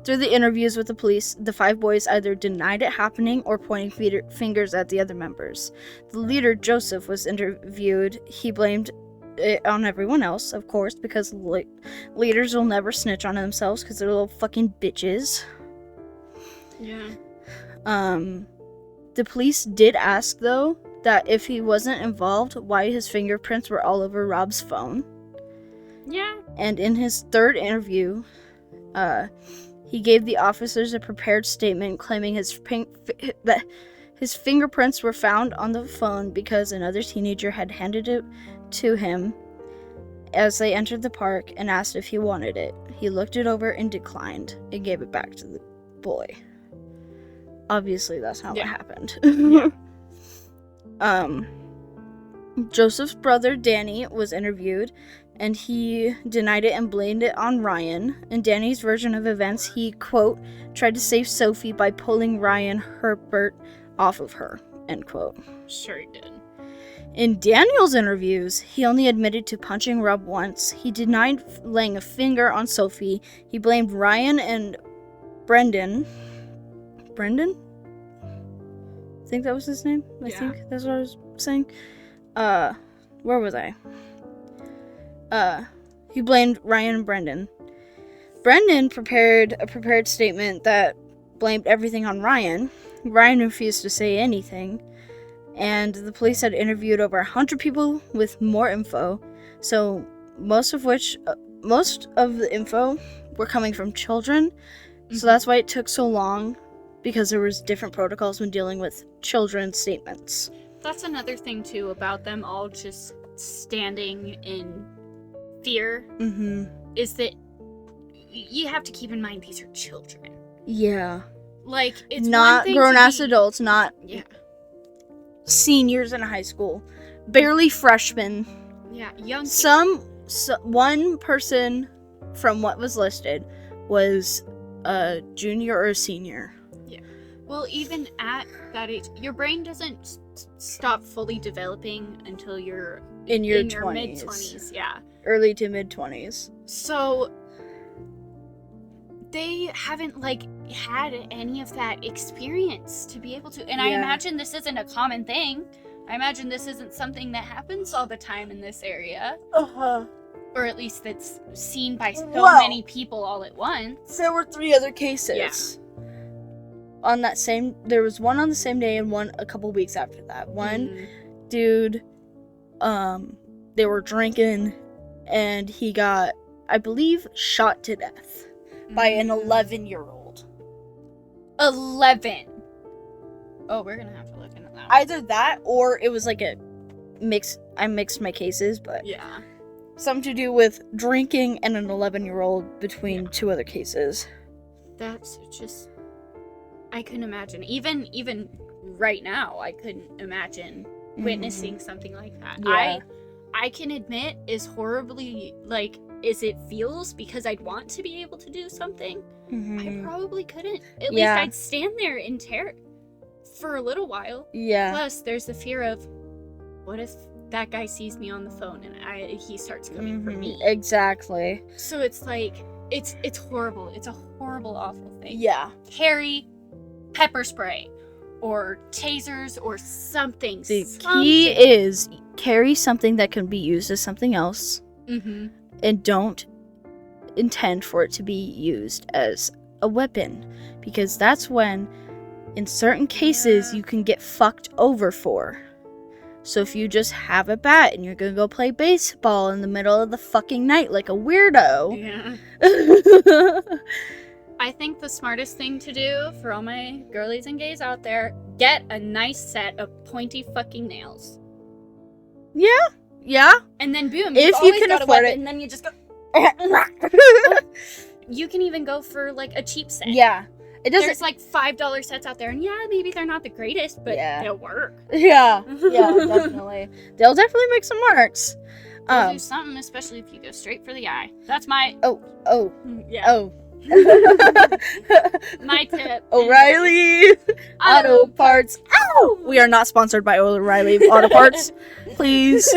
Through the interviews with the police, the 5 boys either denied it happening or pointing fingers at the other members. The leader, Joseph, was interviewed. He blamed it on everyone else, of course, because leaders will never snitch on themselves because they're little fucking bitches. Yeah. The police did ask, though, that if he wasn't involved, why his fingerprints were all over Rob's phone. Yeah. And in his third interview, he gave the officers a prepared statement claiming that his fingerprints were found on the phone because another teenager had handed it to him as they entered the park and asked if he wanted it. He looked it over and declined and gave it back to the boy. Obviously, that's not what happened. Joseph's brother, Danny, was interviewed, and he denied it and blamed it on Ryan. In Danny's version of events, he, quote, tried to save Sophie by pulling Ryan Herbert off of her, end quote. Sure he did. In Daniel's interviews, he only admitted to punching Rob once. He denied laying a finger on Sophie. He blamed Ryan and Brendan? I think that was his name. I think that's what I was saying. Where was I? He blamed Ryan and Brendan. Brendan prepared a prepared statement that blamed everything on Ryan. Ryan refused to say anything, and the police had interviewed over 100 people with more info, so most of the info were coming from children, so that's why it took so long, because there was different protocols when dealing with children's statements. That's another thing, too, about them all just standing in fear, is that you have to keep in mind these are children. Yeah. Like, it's not grown-ass adults, not yeah, seniors in high school, barely freshmen. Yeah, young one person from what was listed was a junior or a senior. Yeah. Well, even at that age, your brain doesn't stop fully developing until you're in your mid-20s, yeah. Early to mid-20s. So they haven't, like, had any of that experience to be able to, and I imagine this isn't a common thing. I imagine this isn't something that happens all the time in this area. Or at least that's seen by so many people all at once. There were 3 other cases. Yeah. There was one on the same day and one a couple weeks after that. One dude, they were drinking and he got, I believe, shot to death by an 11-year-old. 11? Oh, we're gonna have to look into that one. Either that or it was like a mix. I mixed my cases, but yeah. Something to do with drinking and an 11-year-old between 2 other cases. That's just, I couldn't imagine. Even right now, I couldn't imagine witnessing something like that. Yeah. I can admit, as horribly, like, as it feels, because I'd want to be able to do something, I probably couldn't. At least I'd stand there in terror for a little while. Yeah. Plus, there's the fear of, what if that guy sees me on the phone and he starts coming for me? Exactly. So it's like, it's horrible. It's a horrible, awful thing. Yeah. Carry pepper spray or tasers or something. The key is carry something that can be used as something else, and don't intend for it to be used as a weapon, because that's when, in certain cases, you can get fucked over for. So if you just have a bat and you're gonna go play baseball in the middle of the fucking night like a weirdo. Yeah. I think the smartest thing to do for all my girlies and gays out there, get a nice set of pointy fucking nails. Yeah. And then boom, if you can afford it, and then you just go. You can even go for like a cheap set. Yeah. There's like $5 sets out there, and maybe they're not the greatest, but they'll work. Yeah, definitely. They'll definitely make some marks. They'll do something, especially if you go straight for the eye. That's my... my tip. O'Reilly Auto Parts. Ow! We are not sponsored by O'Reilly Auto Parts. Please.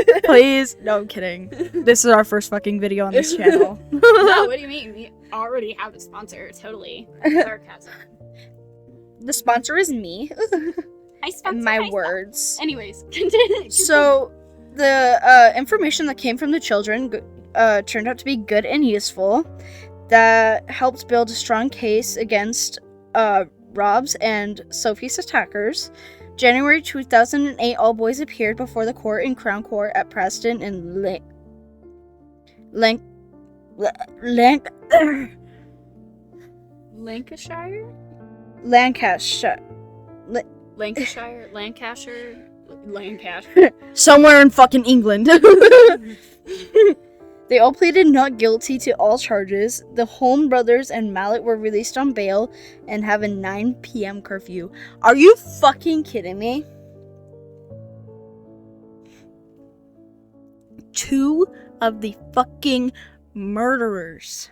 No, I'm kidding. This is our first fucking video on this channel. No, what do you mean? We already have a sponsor. Totally. Sarcasm. The sponsor is me. I sponsor my words. Anyways, continue. So, the information that came from the children turned out to be good and useful. That helped build a strong case against Rob's and Sophie's attackers. January 2008, all boys appeared before the court in Crown Court at Preston in Lancashire? Lancashire. Somewhere in fucking England. They all pleaded not guilty to all charges. The Holm brothers and Mallet were released on bail and have a 9 p.m. curfew. Are you fucking kidding me? 2 of the fucking murderers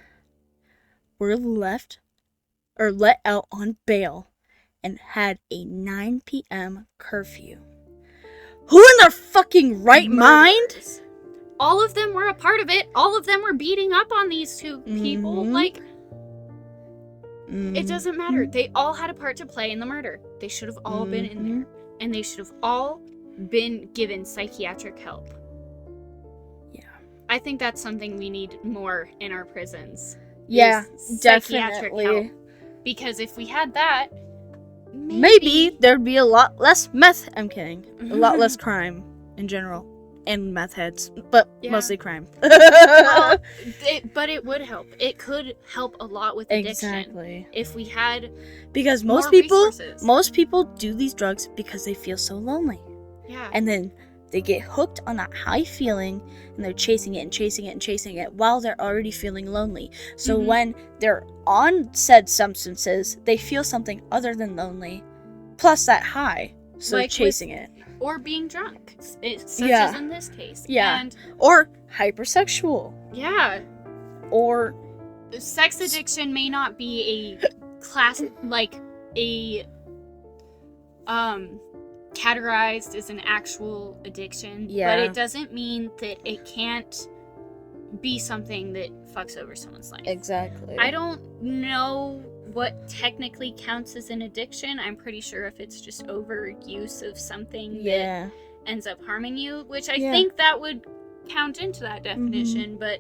were let out on bail and had a 9 p.m. curfew. Who in their fucking right mind? All of them were a part of it. All of them were beating up on these 2 people. Like, it doesn't matter. They all had a part to play in the murder. They should have all been in there. And they should have all been given psychiatric help. Yeah. I think that's something we need more in our prisons. Yeah, psychiatric definitely. help. Because if we had that, maybe there'd be a lot less meth. I'm kidding. A lot less crime in general. And meth heads. But mostly crime. Well, but it would help. It could help a lot with addiction. Exactly. If we had because more resources. most people do these drugs because they feel so lonely. Yeah. And then they get hooked on that high feeling, and they're chasing it and chasing it and chasing it while they're already feeling lonely. So when they're on said substances, they feel something other than lonely, plus that high. So they're chasing it. Or being drunk, such as in this case. Yeah. And, or hypersexual. Yeah. Or sex addiction may not be a class, like a categorized as an actual addiction, but it doesn't mean that it can't be something that fucks over someone's life. Exactly. I don't know what technically counts as an addiction. I'm pretty sure if it's just overuse of something that ends up harming you, which I think that would count into that definition, but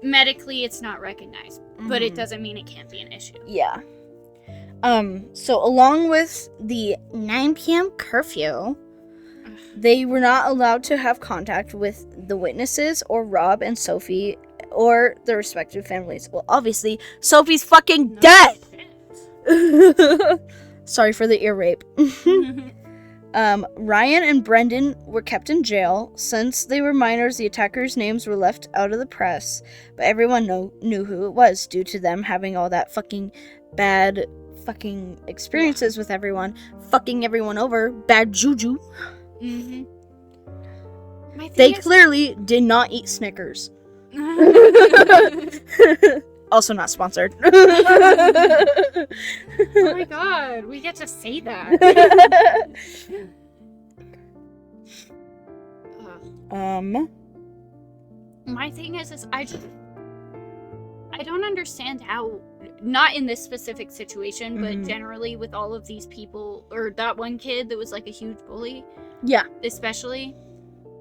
medically it's not recognized. But it doesn't mean it can't be an issue. Yeah. So along with the 9 p.m. curfew, they were not allowed to have contact with the witnesses or Rob and Sophie or their respective families. Well, obviously, Sophie's fucking dead! Sorry for the ear rape. Ryan and Brendan were kept in jail. Since they were minors, the attackers' names were left out of the press, but everyone knew who it was due to them having all that fucking bad fucking experiences with everyone, fucking everyone over, bad juju. They clearly did not eat Snickers. Also not sponsored. Oh my god, we get to say that. My thing is I don't understand how, not in this specific situation, but generally with all of these people, or that one kid that was like a huge bully. Yeah. Especially,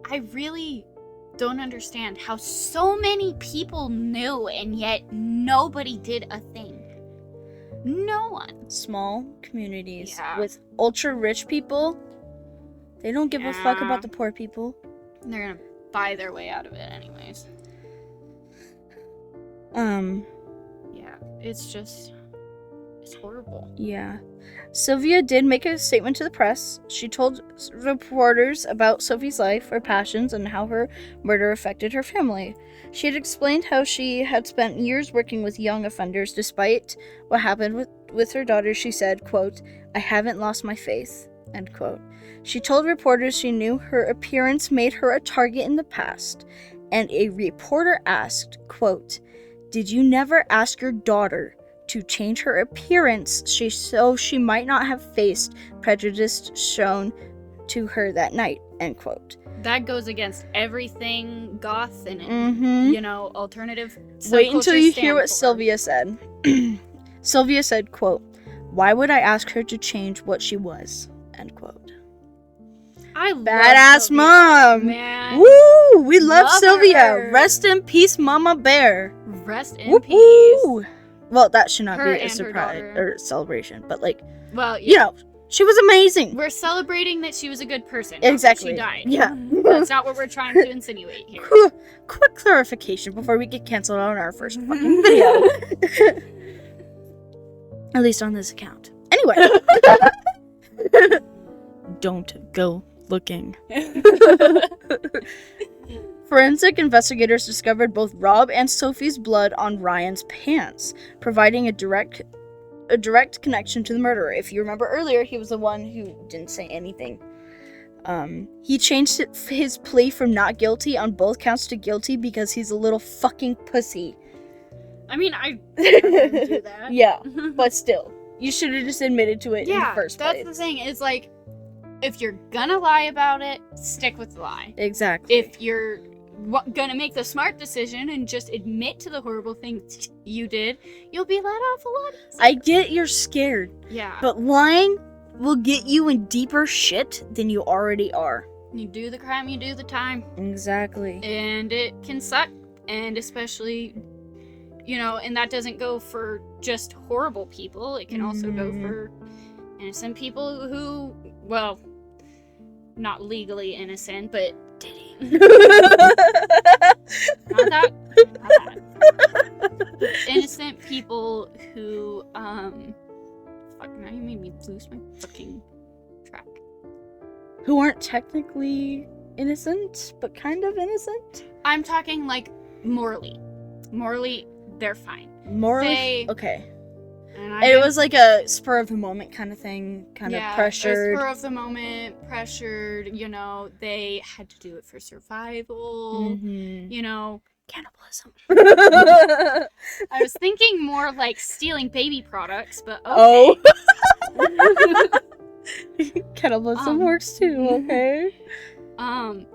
I really don't understand how so many people knew and yet nobody did a thing. No one. Small communities with ultra rich people, they don't give a fuck about the poor people. They're gonna buy their way out of it anyways. Yeah, it's horrible. Yeah. Sylvia did make a statement to the press. She told reporters about Sophie's life, her passions, and how her murder affected her family. She had explained how she had spent years working with young offenders. Despite what happened with her daughter, she said, quote, "I haven't lost my faith," end quote. She told reporters she knew her appearance made her a target in the past, and a reporter asked, quote, "Did you never ask your daughter to change her appearance so she might not have faced prejudice shown to her that night," end quote. That goes against everything goth and alternative. Wait until you hear what Sylvia said. Sylvia said, quote, "Why would I ask her to change what she was?" End quote. I love badass Sylvia, mom, man. Woo! We love Sylvia. Her. Rest in peace, Mama Bear. Rest in peace. Well, that should not Her be a surprise or celebration, but she was amazing. We're celebrating that she was a good person. Exactly. She died. Yeah. That's not what we're trying to insinuate here. Quick clarification before we get canceled on our first fucking video. At least on this account. Anyway. Don't go looking. Forensic investigators discovered both Rob and Sophie's blood on Ryan's pants, providing a direct connection to the murderer. If you remember earlier, he was the one who didn't say anything. He changed his plea from not guilty on both counts to guilty because he's a little fucking pussy. I mean, I didn't do that. Yeah, but still, you should have just admitted to it in the first place. That's the thing. It's like, if you're gonna lie about it, stick with the lie. Exactly. If you're gonna make the smart decision and just admit to the horrible things you did, you'll be let off a lot easier. I get you're scared. Yeah. But lying will get you in deeper shit than you already are. You do the crime, you do the time. Exactly. And it can suck. And especially, and that doesn't go for just horrible people. It can also go for innocent people who, well, not legally innocent, but not that. Innocent people who, fuck, now you made me lose my fucking track. Who aren't technically innocent, but kind of innocent? I'm talking, like, morally. Morally, they're fine. Morally? Okay. And it was like a spur of the moment kind of thing, kind of pressured. Spur of the moment, pressured, you know, they had to do it for survival, you know, cannibalism. I was thinking more like stealing baby products, but okay. Oh. Cannibalism works too, okay.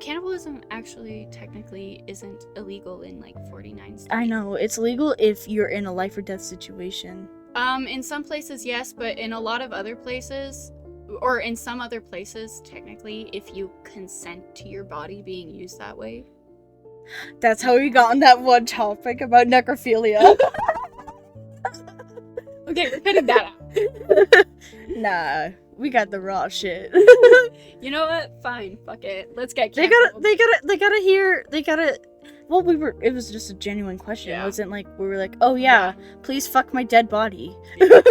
Cannibalism actually technically isn't illegal in like 49 states. I know, it's legal if you're in a life or death situation. In some places, yes, but in a lot of other places, or in some other places, technically, if you consent to your body being used that way. That's how we got on that one topic about necrophilia. Okay, we're cutting that out. Nah, we got the raw shit. You know what? Fine, fuck it. Let's get canceled. They gotta hear, well, it was just a genuine question. Yeah. It wasn't like, we were like, oh yeah, please fuck my dead body. Yeah.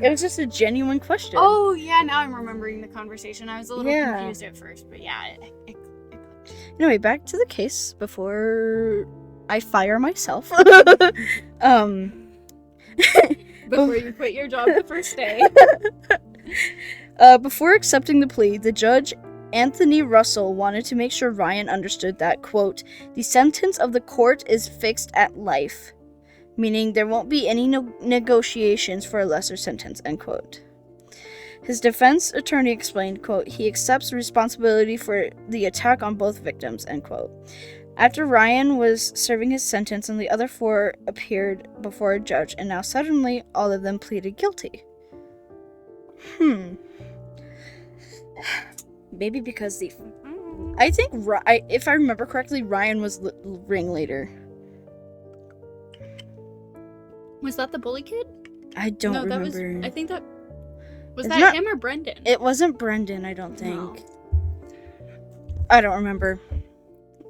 It was just a genuine question. Oh yeah, now I'm remembering the conversation. I was a little confused at first, but yeah, it Anyway, back to the case before I fire myself. Before you quit your job the first day. Before accepting the plea, the judge, Anthony Russell, wanted to make sure Ryan understood that, quote, the sentence of the court is fixed at life, meaning there won't be any negotiations for a lesser sentence, end quote. His defense attorney explained, quote, he accepts responsibility for the attack on both victims, end quote. After Ryan was serving his sentence and the other four appeared before a judge, and now suddenly all of them pleaded guilty. Maybe because I think, if I remember correctly, Ryan was the ringleader. Was that the bully kid? I don't remember. I think that... Was It's that not- him or Brendan? It wasn't Brendan, I don't think. No. I don't remember.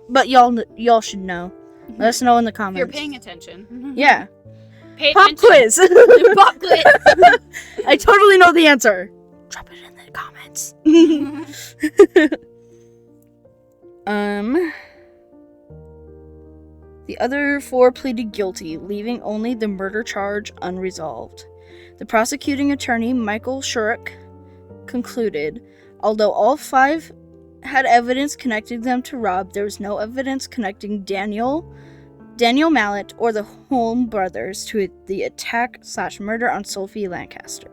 But y'all should know. Let us know in the comments. You're paying attention. Yeah. Pay Pop attention. quiz! Pop quiz! I totally know the answer. Drop it in the comments. The other four pleaded guilty, leaving only the murder charge unresolved. The prosecuting attorney, Michael Shurrock, concluded, although all five had evidence connecting them to Rob, there was no evidence connecting Daniel Mallet or the Holm brothers to the attack/murder on Sophie Lancaster.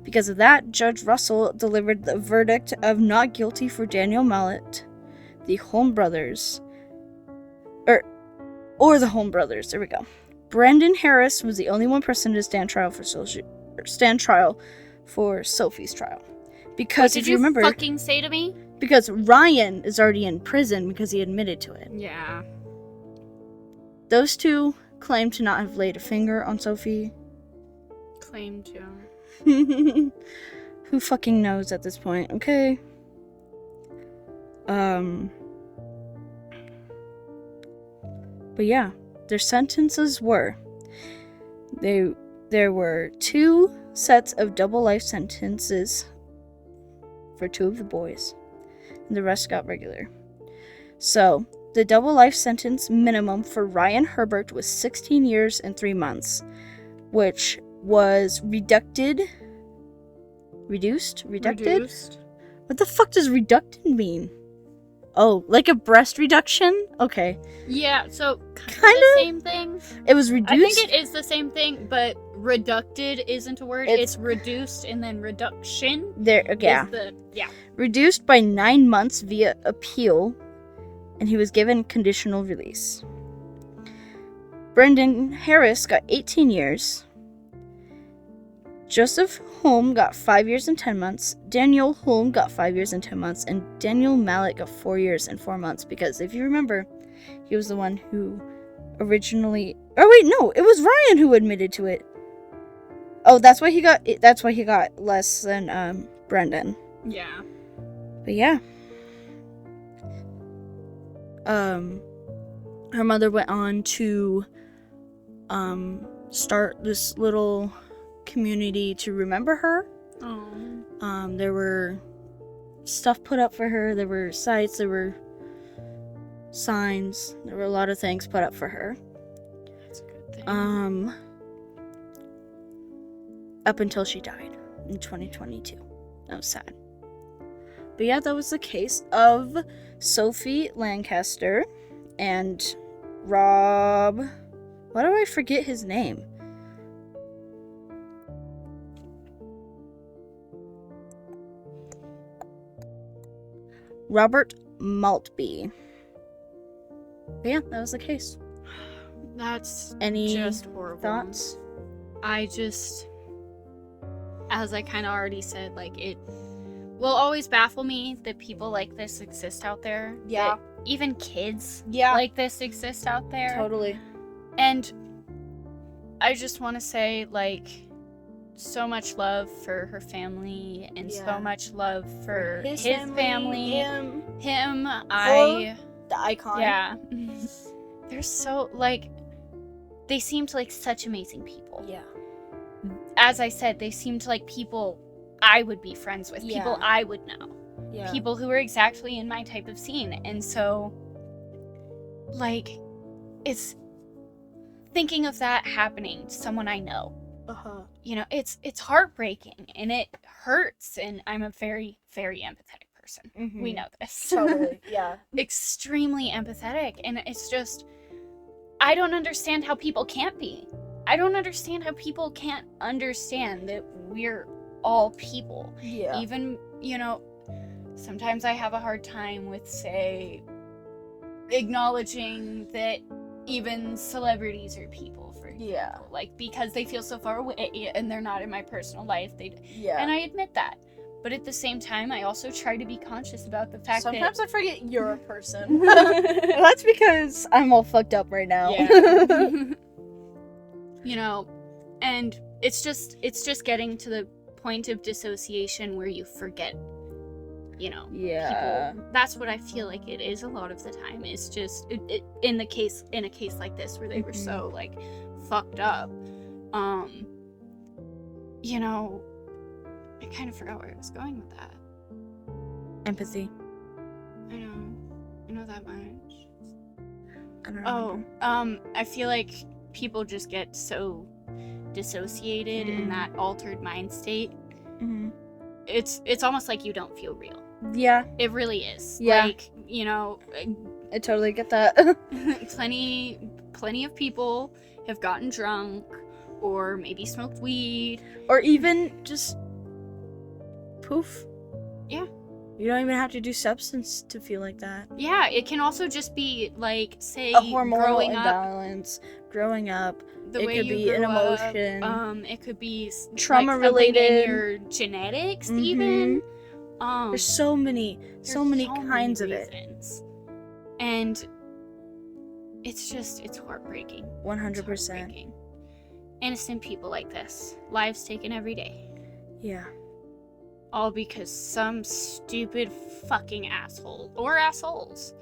Because of that, Judge Russell delivered the verdict of not guilty for Daniel Mallet, the Holm brothers, or the Holm brothers. There we go. Brendan Harris was the only one person to stand trial for Sophie's trial. Because if you remember, fucking say to me? Because Ryan is already in prison because he admitted to it. Yeah. Those two claim to not have laid a finger on Sophie. Claim to. Who fucking knows at this point, okay? But yeah, their sentences were... There were 2 sets of double life sentences for 2 of the boys. And the rest got regular. So, the double life sentence minimum for Ryan Herbert was 16 years and 3 months, which was reduced? What the fuck does reducted mean? Oh, like a breast reduction? Okay. Yeah, so Kinda? the same thing. It was reduced? I think it is the same thing, but reducted isn't a word. It's reduced and then reduction. Yeah. Yeah. Reduced by 9 months via appeal, and he was given conditional release. Brendan Harris got 18 years. Joseph Holm got 5 years and 10 months. Daniel Holm got 5 years and 10 months. And Daniel Mallet got 4 years and 4 months. Because if you remember, he was the one who originally... Oh wait, no, it was Ryan who admitted to it. Oh, that's why he got less than Brendan. Yeah. But yeah. Her mother went on to start this little community to remember her. Oh. There were stuff put up for her, there were sites, there were signs, there were a lot of things put up for her. That's a good thing. Up until she died in 2022. That was sad. But yeah, that was the case of Sophie Lancaster and Rob. Why do I forget his name? Robert Maltby. But yeah, that was the case. That's Any just horrible. thoughts? I just, as I kind of already said, like, it will always baffle me that people like this exist out there. Yeah. That even kids Yeah. like this exist out there. Totally. And I just want to say, like, so much love for her family and Yeah. so much love for his family. Him, The icon. yeah. They're so, like, they seemed like such amazing people. Yeah. As I said, they seemed like people I would be friends with, Yeah. people I would know, Yeah. people who were exactly in my type of scene. And so, like, it's thinking of that happening to someone I know. You know, it's heartbreaking and it hurts, and I'm a very, very empathetic person. Mhm. We know this. Totally. Yeah. Extremely empathetic, and it's just, I don't understand how people can't be. I don't understand how people can't understand that we're all people. Yeah. Even, you know, sometimes I have a hard time with, say, acknowledging that even celebrities are people, for example. Yeah. Like, because they feel so far away and they're not in my personal life. Yeah. And I admit that. But at the same time, I also try to be conscious about the fact Sometimes that... I forget you're a person. That's because I'm all fucked up right now. Yeah. You know, and it's just getting to the point of dissociation where you forget, you know, Yeah. people. That's what I feel like it is a lot of the time. It's just in a case like this where they were so, like, fucked up. You know, I kind of forgot where I was going with that. Empathy. I know that much. I don't know. I feel like people just get so dissociated in that altered mind state. Mm-hmm. It's almost like you don't feel real. Yeah. It really is. Yeah. Like, you know, I totally get that. plenty of people have gotten drunk or maybe smoked weed. Or even just poof. Yeah. You don't even have to do substance to feel like that. Yeah, it can also just be, like, say, A hormonal growing imbalance, growing up. the it way could you be an grew up. emotion. It could be Trauma like, something related. in your genetics, Mhm. even. There's so many kinds of it. reasons. And it's heartbreaking. 100%. It's heartbreaking. Innocent people like this, lives taken every day, Yeah. all because some stupid fucking asshole or assholes.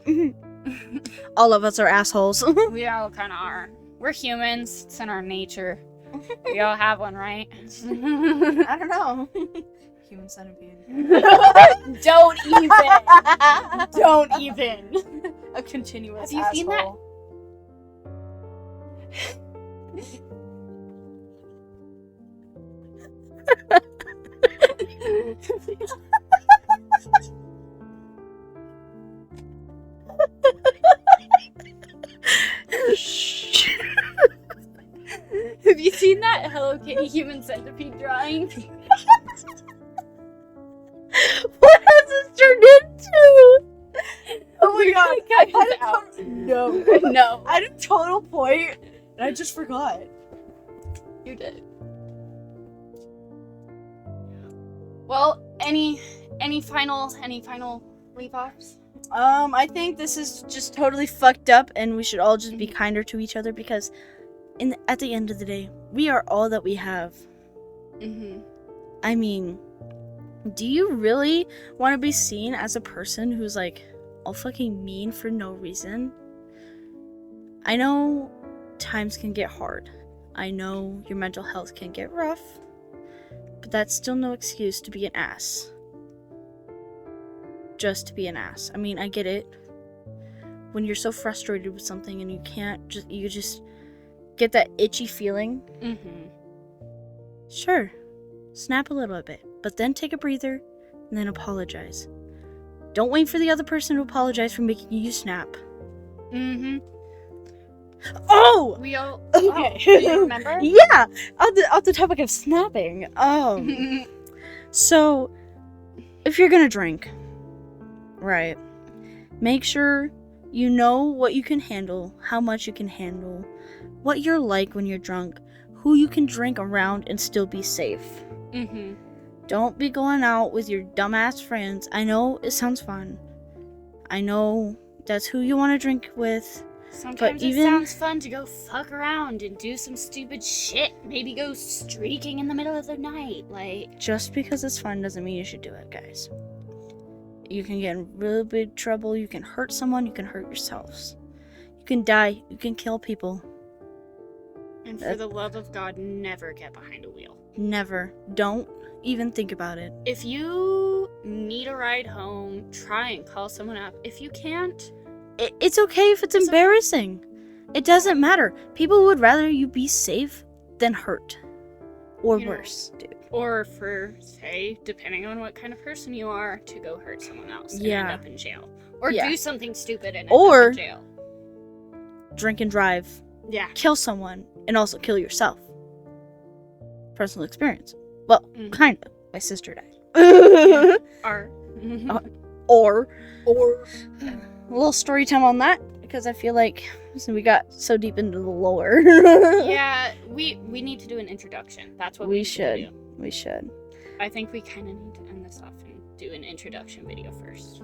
All of us are assholes. We all kind of are. We're humans. It's in our nature. We all have one, right? I don't know. Human centipede. Don't even. Don't even. A continuous Have you seen that? asshole. Have you seen that Hello Kitty human centipede drawing? What has this turned into? Oh my god. Cut I this out. had a no. No, I had a total point, and I just forgot. you did. Well, any final leave-offs? I think this is just totally fucked up, and we should all just be kinder to each other because, at the end of the day, we are all that we have. Mm-hmm. I mean, do you really want to be seen as a person who's like all fucking mean for no reason? I know times can get hard. I know your mental health can get rough, but that's still no excuse to be an ass. Just to be an ass. I mean, I get it. When you're so frustrated with something and you just get that itchy feeling. Mm-hmm. Sure, snap a little bit, but then take a breather and then apologize. Don't wait for the other person to apologize for making you snap. Mm-hmm. Oh! We all... Okay. Oh, do you remember? Yeah! On the topic of snapping. So, if you're gonna drink, right, make sure you know what you can handle, how much you can handle, what you're like when you're drunk, who you can drink around and still be safe. Mm-hmm. Don't be going out with your dumbass friends. I know it sounds fun. I know that's who you want to drink with. Sometimes it sounds fun to go fuck around and do some stupid shit. Maybe go streaking in the middle of the night, like... Just because it's fun doesn't mean you should do it, guys. You can get in really big trouble, you can hurt someone, you can hurt yourselves. You can die, you can kill people. And for the love of God, never get behind a wheel. Never. Don't even think about it. If you need a ride home, try and call someone up. If you can't... It's okay if it's embarrassing. It doesn't matter. People would rather you be safe than hurt. Or worse, dude. Or for, say, depending on what kind of person you are, to go hurt someone else and end up in jail. Or do something stupid and end up in jail. Drink and drive. Yeah. Kill someone and also kill yourself. Personal experience. Well, kind of. My sister died. Or a little story time on that, because I feel like we got so deep into the lore. Yeah, we need to do an introduction. That's what we should do. We should. I think we kind of need to end this off and do an introduction video first.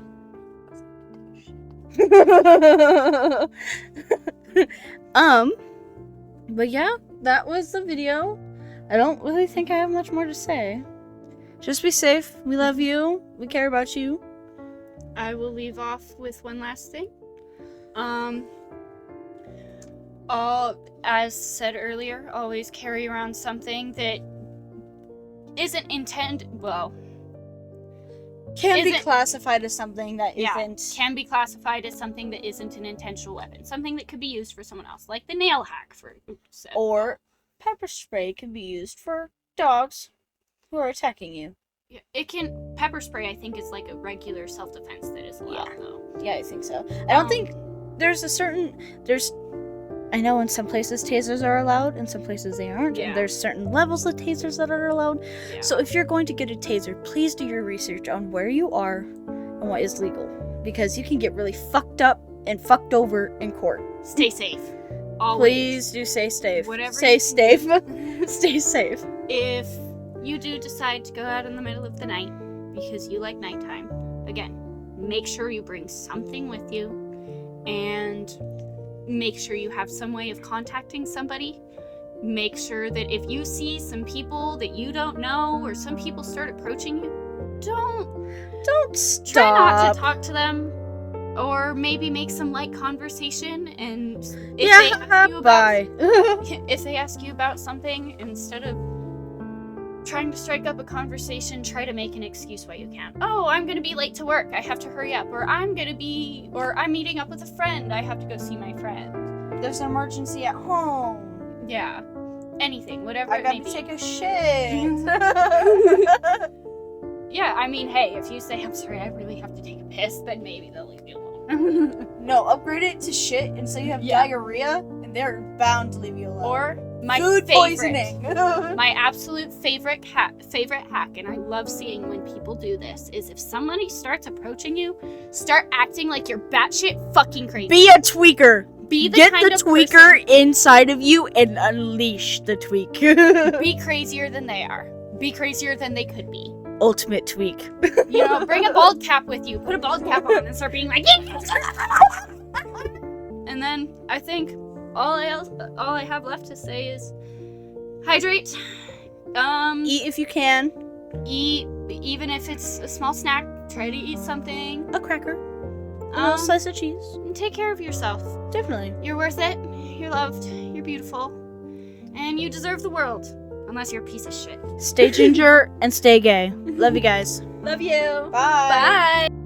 But yeah, that was the video. I don't really think I have much more to say. Just be safe. We love you. We care about you. I will leave off with one last thing. As said earlier, always carry around something that isn't can be classified as something that isn't. Can be classified as something that isn't an intentional weapon. Something that could be used for someone else, like the nail hack, or pepper spray can be used for dogs who are attacking you. Yeah, pepper spray, I think, is like a regular self-defense that is allowed, though. Yeah, I think so. I don't think I know in some places tasers are allowed, in some places they aren't, and there's certain levels of tasers that are allowed. Yeah. So if you're going to get a taser, please do your research on where you are and what is legal, because you can get really fucked up and fucked over in court. Stay safe. Always. Please do stay safe. Stay safe. Stay safe. If you do decide to go out in the middle of the night because you like nighttime, again, make sure you bring something with you, and make sure you have some way of contacting somebody. Make sure that if you see some people that you don't know, or some people start approaching you, don't stop. Try not to talk to them, or maybe make some light conversation. And if they ask you about something, instead of trying to strike up a conversation, try to make an excuse why you can't. Oh, I'm gonna be late to work, I have to hurry up. Or I'm meeting up with a friend, I have to go see my friend. There's an emergency at home. Yeah. Anything, whatever I gotta take a shit. Yeah, I mean, hey, if you say, I'm sorry, I really have to take a piss, then maybe they'll leave you alone. No, upgrade it to shit, and so you have diarrhea, and they're bound to leave you alone. Or my food poisoning. My absolute favorite hack, and I love seeing when people do this, is if somebody starts approaching you, start acting like you're batshit fucking crazy. Be a tweaker. Get the tweaker inside of you and unleash the tweak. Be crazier than they are. Be crazier than they could be. Ultimate tweak. Bring a bald cap with you. Put a bald cap on and start being like, and then I think all I have left to say is hydrate, Eat if you can. Eat, even if it's a small snack. Try to eat something. A cracker. A little slice of cheese. And take care of yourself. Definitely. You're worth it. You're loved. You're beautiful. And you deserve the world. Unless you're a piece of shit. Stay ginger and stay gay. Love you guys. Love you. Bye. Bye.